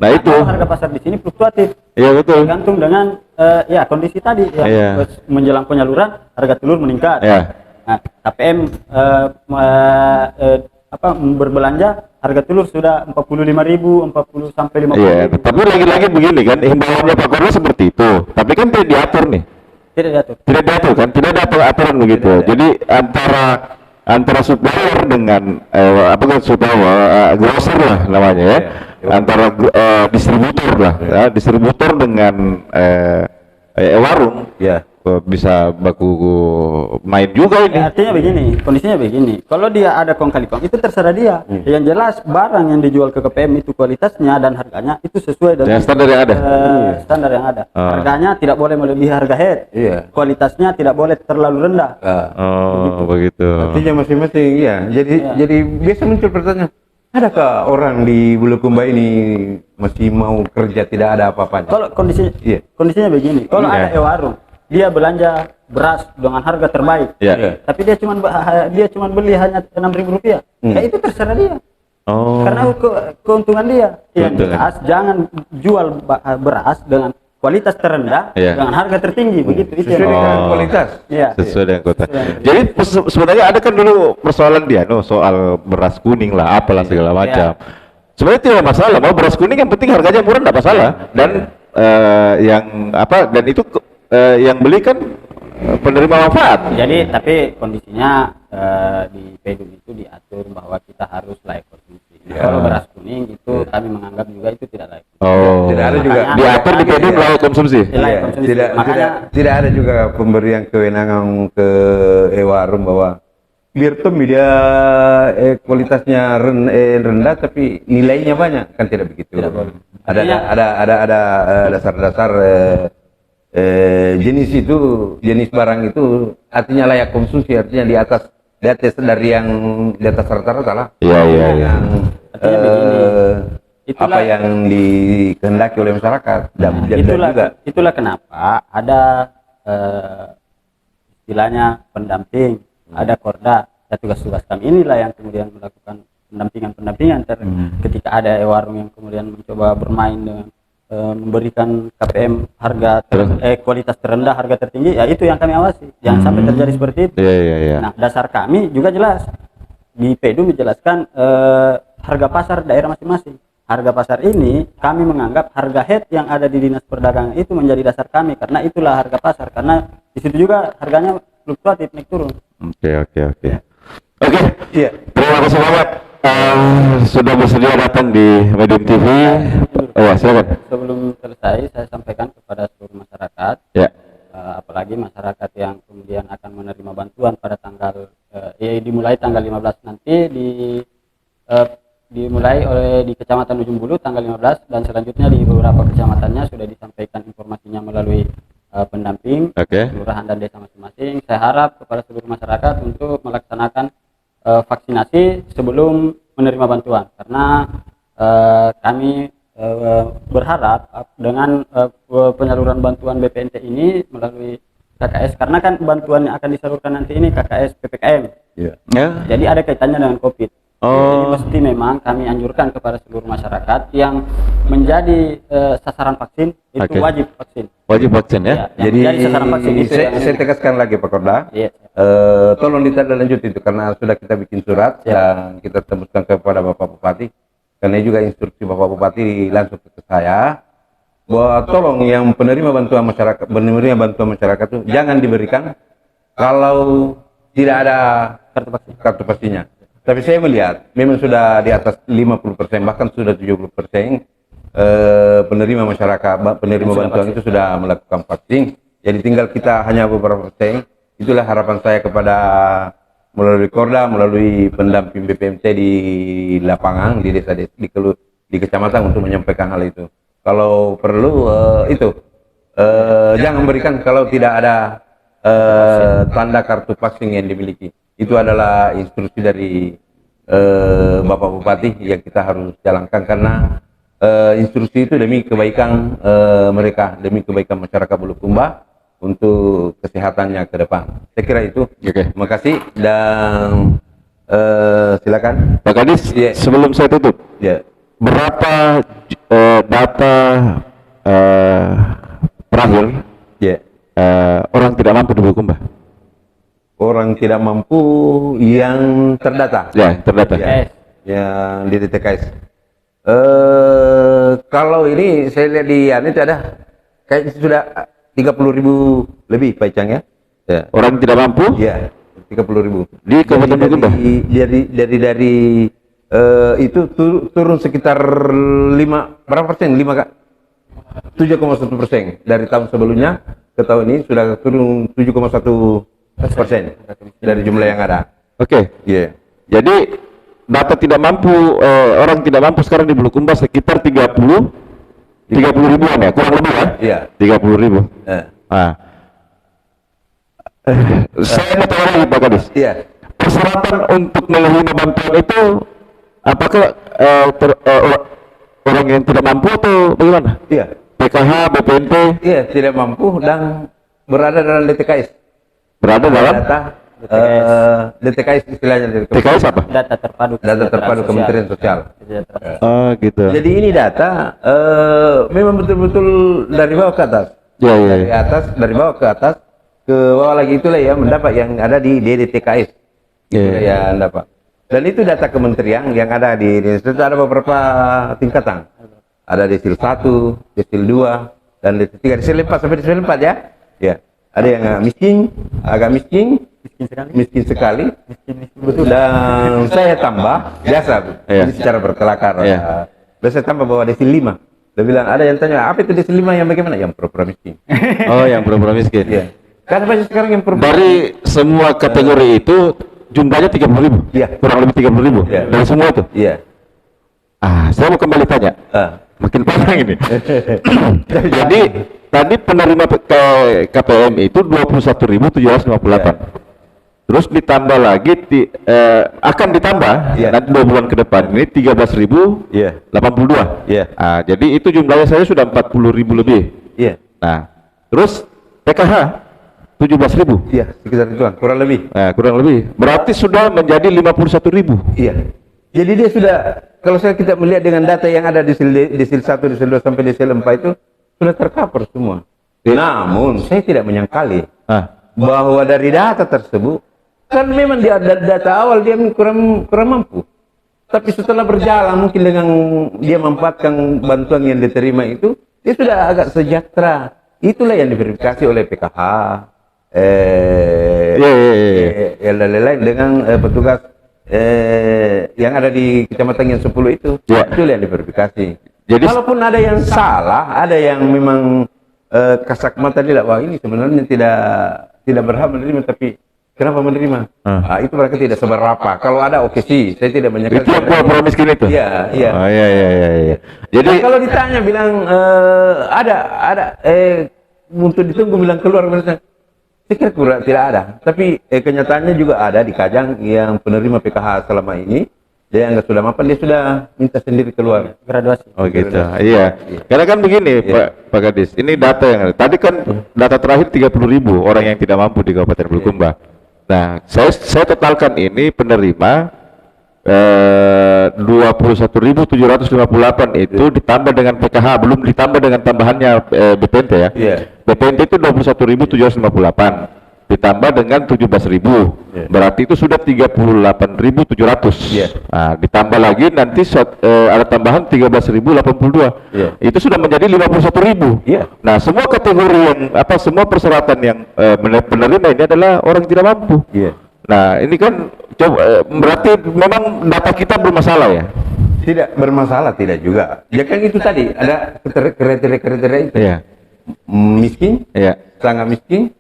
Nah, itu harga pasar di sini fluktuatif. Iya, betul. Tergantung dengan kondisi tadi menjelang penyaluran harga telur meningkat. Nah, KPM berbelanja harga telur sudah 45.000, 40 sampai 50.000. Tapi lagi-lagi begini kan, himbauannya Pak Korno seperti itu. Tapi kan tidak diatur nih. Tidak diatur kan, tidak ada aturan begitu. Jadi antara supplier dengan grocer lah namanya ya. Antara distributor lah, distributor dengan warung bisa baku main juga ini. Artinya begini, kondisinya begini. Kalau dia ada kong kali kong itu terserah dia. Yang jelas barang yang dijual ke KPM itu kualitasnya dan harganya itu sesuai dengan standar yang ada. Standar yang ada. Harganya tidak boleh melebihi harga head. Kualitasnya tidak boleh terlalu rendah. Begitu. Artinya masing-masing Jadi biasa muncul pertanyaan, adakah orang di Bulukumba ini masih mau kerja tidak ada apa-apanya? Kalau kondisinya begini, kalau ada warung dia belanja beras dengan harga terbaik, tapi dia cuma beli hanya Rp6.000, ya itu terserah dia. Karena keuntungan dia. Yang jelas jangan jual beras dengan kualitas terendah dengan harga tertinggi, begitu. Itu sesuai dengan kualitas. Sesuai dengan kualitas. Jadi sebenarnya ada kan dulu persoalan dia, soal beras kuning lah, apalah segala macam. Sebenarnya tidak masalah, mau beras kuning yang penting harganya murah tidak masalah. Dan dan itu yang beli kan penerima manfaat. Jadi tapi kondisinya di PEDUM itu diatur bahwa kita harus layak konsumsi. Kalau beras kuning itu kami menganggap juga itu tidak layak. Tidak ada juga diatur di PEDUM layak konsumsi. Tidak ada juga pemberian kewenangan ke warung bahwa biar dia kualitasnya rendah tapi nilainya banyak, kan tidak begitu. Ada dasar-dasar jenis barang itu artinya layak konsumsi, artinya di atas dari yang di atas rata-rata lah. Apa yang dikehendaki oleh masyarakat. Itulah kenapa ada istilahnya pendamping, ada korda. Tugas-tugas kami inilah yang kemudian melakukan pendampingan ketika ada warung yang kemudian mencoba bermain dengan memberikan KPM harga kualitas terendah, harga tertinggi, ya itu yang kami awasi. Jangan sampai terjadi seperti itu. Nah, dasar kami juga jelas. di Pedum menjelaskan harga pasar daerah masing-masing. Harga pasar ini kami menganggap harga head yang ada di Dinas Perdagangan itu menjadi dasar kami, karena itulah harga pasar, karena di situ juga harganya fluktuatif naik turun. Oke. Ya. Oke, Iya. terima kasih banyak sudah bersedia datang di Medium TV. Oh ya, silakan. Sebelum selesai saya sampaikan kepada seluruh masyarakat, Ya. apalagi masyarakat yang kemudian akan menerima bantuan pada tanggal dimulai tanggal 15 nanti dimulai oleh di Kecamatan Ujung Bulu tanggal 15, dan selanjutnya di beberapa kecamatannya sudah disampaikan informasinya melalui pendamping Oke. kelurahan dan desa masing-masing. Saya harap kepada seluruh masyarakat untuk melaksanakan vaksinasi sebelum menerima bantuan, karena kami berharap dengan penyaluran bantuan BPNT ini melalui KKS, karena kan bantuan yang akan disalurkan nanti ini KKS PPKM. Iya. Ya. Jadi ada kaitannya dengan COVID. Jadi Oh. mesti memang kami anjurkan kepada seluruh masyarakat yang menjadi sasaran vaksin itu Oke. wajib vaksin. Wajib vaksin ya. Yang Jadi menjadi sasaran vaksin itu saya tegaskan lagi Pak Korda, Iya. tolong ditindaklanjuti itu karena sudah kita bikin surat dan kita tembuskan kepada Bapak Bupati. Karena juga instruksi Bapak Bupati langsung ke saya bahwa tolong yang penerima bantuan masyarakat itu jangan diberikan kalau tidak ada kartu vaksinnya. Tapi saya melihat memang sudah di atas 50%, bahkan sudah 70% penerima bantuan itu sudah melakukan vaksin. Jadi tinggal kita hanya beberapa persen. Itulah harapan saya kepada melalui Korda, melalui pendamping BPMT di lapangan, di desa, di kecamatan untuk menyampaikan hal itu. Kalau perlu jangan berikan kalau tidak ada tanda kartu vaksin yang dimiliki. Itu adalah instruksi dari Bapak Bupati yang kita harus jalankan, karena instruksi itu demi kebaikan mereka, demi kebaikan masyarakat Bulukumba untuk kesehatannya ke depan. Saya kira itu. Oke. Terima kasih dan silakan. Pak Kadis, Iya. sebelum saya tutup, Ya. berapa data terakhir Ya. orang tidak mampu di Bulukumba? Orang tidak mampu yang terdata. Ya, terdata. Ya. Yang di DTKS. Kalau ini saya lihat di itu ada kayaknya sudah 30.000 lebih Pak Icang ya. Ya. Orang tidak mampu Ya, 30.000 di Kabupaten Bulukumba. dari itu turun sekitar 5 berapa persen? 5 Kak? 7,1% dari tahun sebelumnya ke tahun ini sudah turun 7,1% dari jumlah yang ada. Oke. Iya. Jadi data tidak mampu orang tidak mampu sekarang di Bulukumba sekitar 30 ribuan ya, kurang lebih ya? Iya. 30 ribu. Eh. Saya mau tanya lagi Pak Kadis. Iya. Persyaratan untuk menerima bantuan itu apakah orang yang tidak mampu atau bagaimana? Iya. PKH, BPNT Iya, tidak mampu dan berada dalam DTKS. berada dalam Data DTKS istilahnya dari TKS apa? data terpadu Kementerian Sosial. Oh gitu. Jadi ini data memang betul-betul dari bawah ke atas. Ya. Dari bawah ke atas ke bawah lagi, itulah ya mendapat yang ada di DTKS. Itulah ya mendapat. Dan itu data kementerian yang ada di ada beberapa tingkatan. Ada desil 1, desil 2, dan desil 3, desil 4 sampai desil 4 ya. Ya. Ada yang agak miskin sekali. Dan saya tambah biasa, ini secara berkelakar. Biasa tambah bahwa desil 5. Dia bilang, ada yang tanya, apa itu desil 5 yang bagaimana? Yang pura-pura miskin. Oh, yang pura-pura miskin. Iya. Karena banyak sekarang yang pura-pura. Dari semua kategori itu jumlahnya 30.000. Iya. Kurang lebih 30.000. Iya. Dari semua itu. Iya. Saya mau kembali tanya. Makin panjang ini. Jadi tadi penerima KPM itu 21.758. Terus ditambah lagi akan ditambah nanti 2 bulan ke depan ini 13.082. Iya. Jadi itu jumlahnya saya sudah 40.000 lebih. Iya. Nah, terus PKH 17.000. Iya, sekitar ituan, kurang lebih. Nah, kurang lebih. Berarti sudah menjadi 51.000. Iya. Jadi dia sudah, kalau kita melihat dengan data yang ada di desil 1, desil 2 sampai desil 4 itu sudah tercover semua. Namun saya tidak menyangkali bahwa dari data tersebut Kan memang di data awal dia kurang mampu. Tapi setelah berjalan mungkin dengan dia memanfaatkan bantuan yang diterima itu, dia sudah agak sejahtera. Itulah yang diverifikasi oleh PKH, lain-lain dengan petugas yang ada di kecamatan yang 10 itu. Itulah yang diverifikasi. Jadi kalaupun ada yang salah, ada yang memang kasak mata dia, wah ini sebenarnya tidak berhak menerima, tapi kenapa menerima? Itu mereka tidak seberapa. Kalau ada oke sih, saya tidak banyak. Itu pulau miskin itu. Iya, iya. Oh, iya. Jadi nah, kalau ditanya bilang ada untuk ditunggu bilang keluar, saya kira kurang tidak ada. Tapi kenyataannya juga ada di Kajang yang penerima PKH selama ini. Dia yang sudah mapan, dia sudah minta sendiri keluar Graduasi. oh gitu. Iya. Karena kan begini, Pak Kadis. Ini data yang ada. Tadi kan data terakhir 30.000 orang yang tidak mampu di Kabupaten Bulukumba. Nah, saya totalkan ini penerima 21.758 itu ditambah dengan PKH, belum ditambah dengan tambahannya BPNT ya. BPNT itu 21.758 ditambah dengan 17.000, berarti itu sudah 38.700. Nah, ditambah lagi nanti ada tambahan 13.082. Itu sudah menjadi 51.000. Nah, semua kategori yang semua persyaratan yang penerima ini adalah orang tidak mampu. Nah, ini kan berarti memang data kita bermasalah ya? Tidak bermasalah, tidak juga. Ya kan itu tadi ada kriteria itu. Miskin, sangat miskin.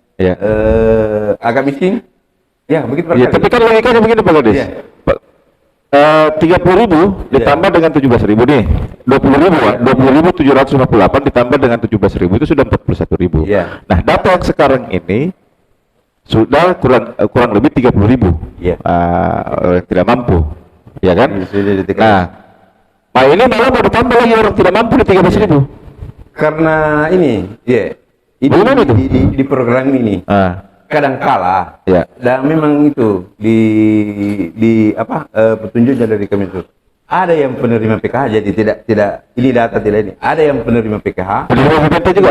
Agak miskin, begitu. Tapi kan logikanya begini Pak Kadis. 30.000 ditambah dengan 17.000 nih, 20.758 ditambah dengan 17.000 itu sudah 41.000. Nah, data yang sekarang ini sudah kurang lebih 30.000 yang tidak mampu, ya kan? Nah, ini malah mau ditambah lagi orang tidak mampu di 13.000. Karena ini, di program ini kadang kalah, dan memang itu di petunjuknya dari Kemensos ada yang penerima PKH, jadi tidak ini data tidak ini, ada yang penerima PKH penerima BPNT juga.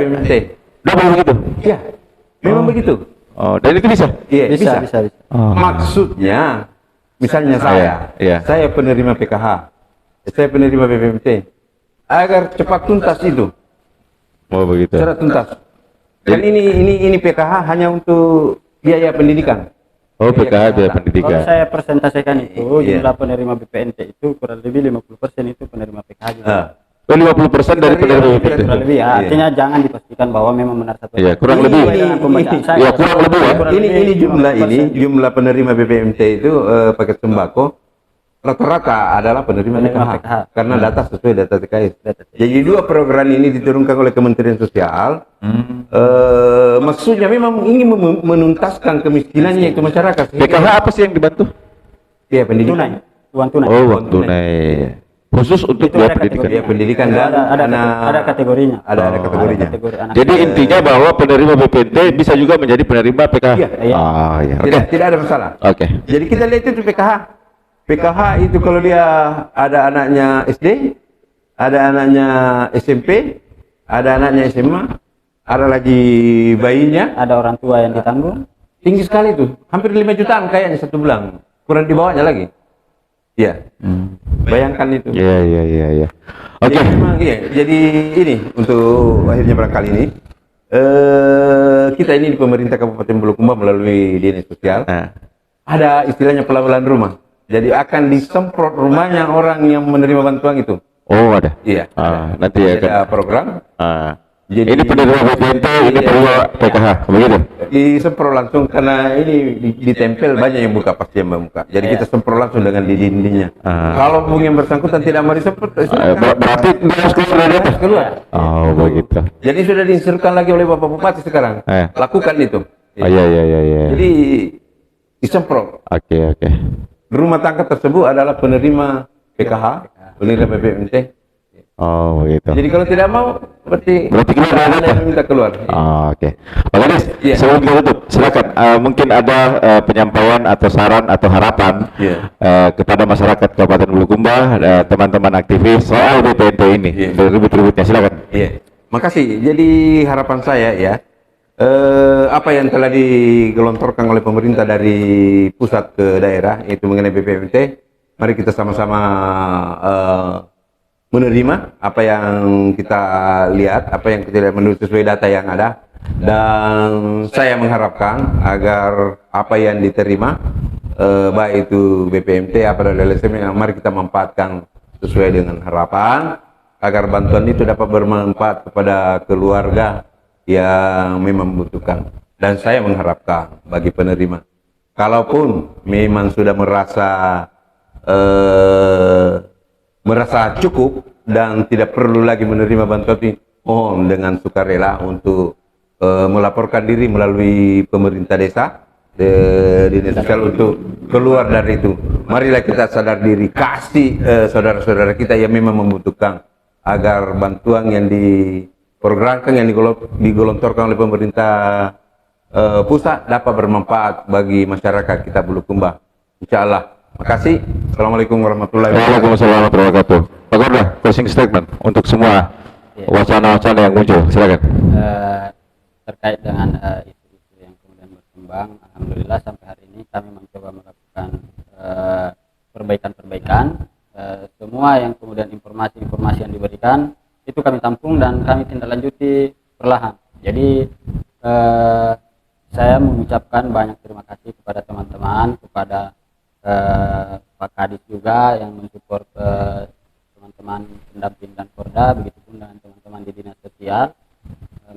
Begitu? Iya, memang begitu. Oh, dan itu bisa? Iya, bisa. Maksudnya, misalnya saya penerima PKH, saya penerima BPNT, agar cepat tuntas itu. Oh begitu. Secara tuntas. Kan ini PKH hanya untuk biaya pendidikan. Oh, PKH biaya pendidikan. Kalau saya presentasikan itu jumlah penerima BPNT itu kurang lebih 50% itu penerima PKH juga. 50% dari penerima BPNT. Kurang lebih ya. Artinya jangan dipastikan bahwa memang benar satu. Iya, kurang lebih. Kurang lebih ya. Ini jumlah penerima BPNT itu paket sembako rata-rata adalah penerima PKH karena data sesuai data TKS. Jadi dua program ini diturunkan oleh Kementerian Sosial. Maksudnya memang ingin menuntaskan kemiskinannya itu masyarakat. PKH apa sih yang dibantu? Iya, pendidikan. Uang tunai. Oh, uang tunai. Khusus untuk biaya pendidikan. Biaya pendidikan dan ada kategorinya. Ada kategorinya. Jadi intinya bahwa penerima BPNT bisa juga menjadi penerima PKH. Iya. Tidak ada masalah. Oke. Jadi kita lihat itu PKH. PKH itu kalau dia ada anaknya SD, ada anaknya SMP, ada anaknya SMA, ada lagi bayinya, ada orang tua yang ditanggung. Tinggi sekali tuh, hampir 5 jutaan kayaknya satu bulan, kurang di bawahnya lagi. Iya. Bayangkan itu. Iya. Oke. Jadi ini untuk akhirnya barangkali ini kita ini di pemerintah Kabupaten Bulukumba melalui Dinas Sosial ada istilahnya pelabelan rumah. Jadi akan disemprot rumahnya orang yang menerima bantuan itu. Oh, ada. Iya. Nanti ada program. Jadi ini penerima BPNT, ini penerima PKH, begitu? Disemprot langsung karena ini ditempel, banyak yang buka pasti yang membuka. Jadi kita semprot langsung dengan di dindingnya. Kalau yang bersangkutan tidak mau disemprot, berarti harus keluar dari atas. Keluar. Oh, begitu. Jadi sudah diinstruksikan lagi oleh Bapak Bupati sekarang. Lakukan itu. Iya. Jadi disemprot. Oke. Rumah tangga tersebut adalah penerima PKH, penerima BPNT. Oh, begitu. Jadi kalau tidak mau, berarti keluar yang minta keluar. Oke. Pak Kadis, sebelum kita tutup, silakan. Mungkin ada penyampaian atau saran atau harapan kepada masyarakat Kabupaten Bulukumba, teman-teman aktivis soal BPNT ini, berikut-berikutnya. Silakan. Makasih. Jadi harapan saya apa yang telah digelontorkan oleh pemerintah dari pusat ke daerah, yaitu mengenai BPMT, mari kita sama-sama menerima apa yang kita lihat, apa yang kita lihat menurut sesuai data yang ada, dan saya mengharapkan agar apa yang diterima, baik itu BPMT apa dan LSM, mari kita manfaatkan sesuai dengan harapan, agar bantuan itu dapat bermanfaat kepada keluarga yang memang membutuhkan. Dan saya mengharapkan bagi penerima, kalaupun memang sudah merasa cukup dan tidak perlu lagi menerima bantuan ini, mohon dengan sukarela untuk melaporkan diri melalui pemerintah desa, dinas sosial, untuk keluar dari itu. Marilah kita sadar diri, kasih saudara-saudara kita yang memang membutuhkan, agar bantuan yang diprogramkan, yang digelontorkan oleh pemerintah pusat dapat bermanfaat bagi masyarakat kita Bulukumba. Insyaallah. Makasih. Assalamualaikum warahmatullahi wabarakatuh. Waalaikumsalam warahmatullahi wabarakatuh. Pak Korda, closing statement untuk semua wacana-wacana yang muncul. Silakan. Terkait dengan isu-isu yang kemudian berkembang, alhamdulillah sampai hari ini kami mencoba melakukan perbaikan-perbaikan. Semua yang kemudian informasi-informasi yang diberikan itu kami tampung dan kami tindak lanjuti perlahan. Jadi saya mengucapkan banyak terima kasih kepada teman-teman, kepada Pak Kadis juga yang mensupport teman-teman pendamping dan Korda, begitupun dengan teman-teman di dinas sosial,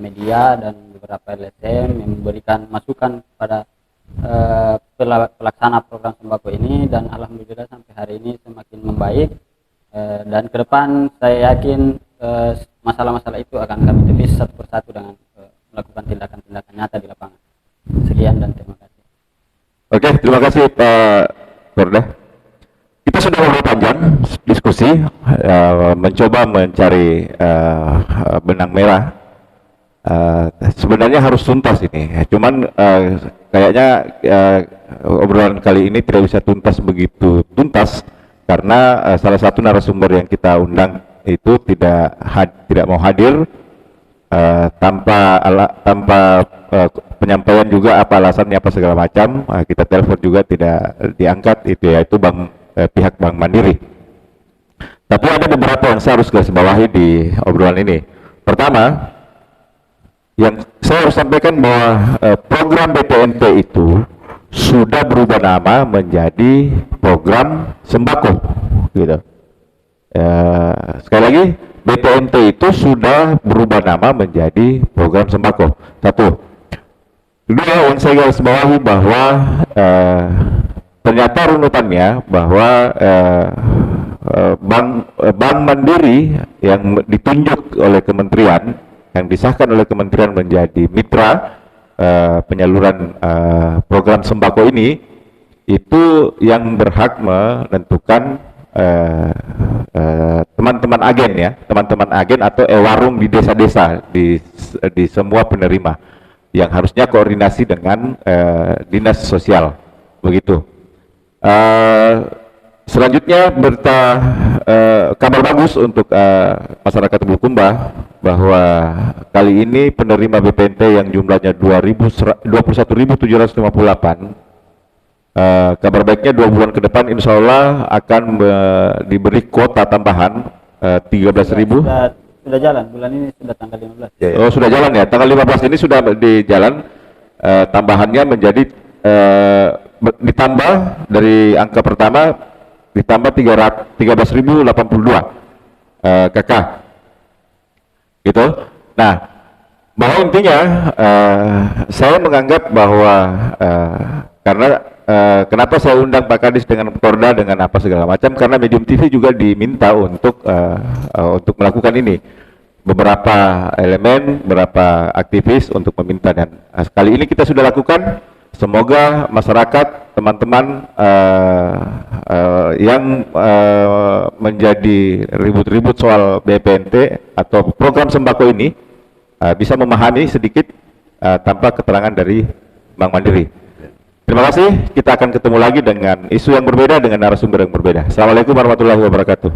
media, dan beberapa LSM yang memberikan masukan kepada pelaksana program sembako ini. Dan alhamdulillah sampai hari ini semakin membaik, dan ke depan saya yakin masalah-masalah itu akan kami tepis satu persatu dengan melakukan tindakan-tindakan nyata di lapangan. Sekian dan terima kasih. Oke, terima kasih Pak Korda. Kita sudah ngobrol panjang diskusi, mencoba mencari benang merah. Sebenarnya harus tuntas ini, cuman kayaknya obrolan kali ini tidak bisa tuntas begitu tuntas, karena salah satu narasumber yang kita undang itu tidak mau hadir, tanpa penyampaian juga apa alasannya apa segala macam. Kita telepon juga tidak diangkat, itu yaitu pihak Bank Mandiri. Tapi ada beberapa yang saya harus garis bawahi di obrolan ini. Pertama, yang saya harus sampaikan bahwa program BPNT itu sudah berubah nama menjadi program sembako, gitu. Sekali lagi, BPNT itu sudah berubah nama menjadi program sembako. Satu. Kedua, yang saya garis bawahi bahwa ternyata runutannya bahwa Bank Mandiri yang ditunjuk oleh kementerian, yang disahkan oleh kementerian menjadi mitra penyaluran program sembako ini, itu yang berhak menentukan teman-teman agen, ya, teman-teman agen atau warung di desa-desa, di semua penerima, yang harusnya koordinasi dengan dinas sosial, begitu. Selanjutnya kabar bagus untuk masyarakat Bulukumba, bahwa kali ini penerima BPNT yang jumlahnya 21.758, kabar baiknya 2 bulan ke depan insya Allah akan diberi kuota tambahan 13.000. Sudah jalan, bulan ini sudah tanggal 15. Oh, sudah jalan ya, tanggal 15 ini sudah di jalan. Tambahannya menjadi ditambah dari angka pertama, ditambah 13.082 KK gitu. Nah, bahwa intinya saya menganggap bahwa karena kenapa saya undang Pak Kadis dengan Korda dengan apa segala macam, karena Medium TV juga diminta untuk melakukan ini. Beberapa elemen, beberapa aktivis untuk meminta, dan kali ini kita sudah lakukan. Semoga masyarakat, teman-teman yang menjadi ribut-ribut soal BPNT atau program sembako ini bisa memahami sedikit tanpa keterangan dari Bank Mandiri. Terima kasih, kita akan ketemu lagi dengan isu yang berbeda, dengan narasumber yang berbeda. Assalamualaikum warahmatullahi wabarakatuh.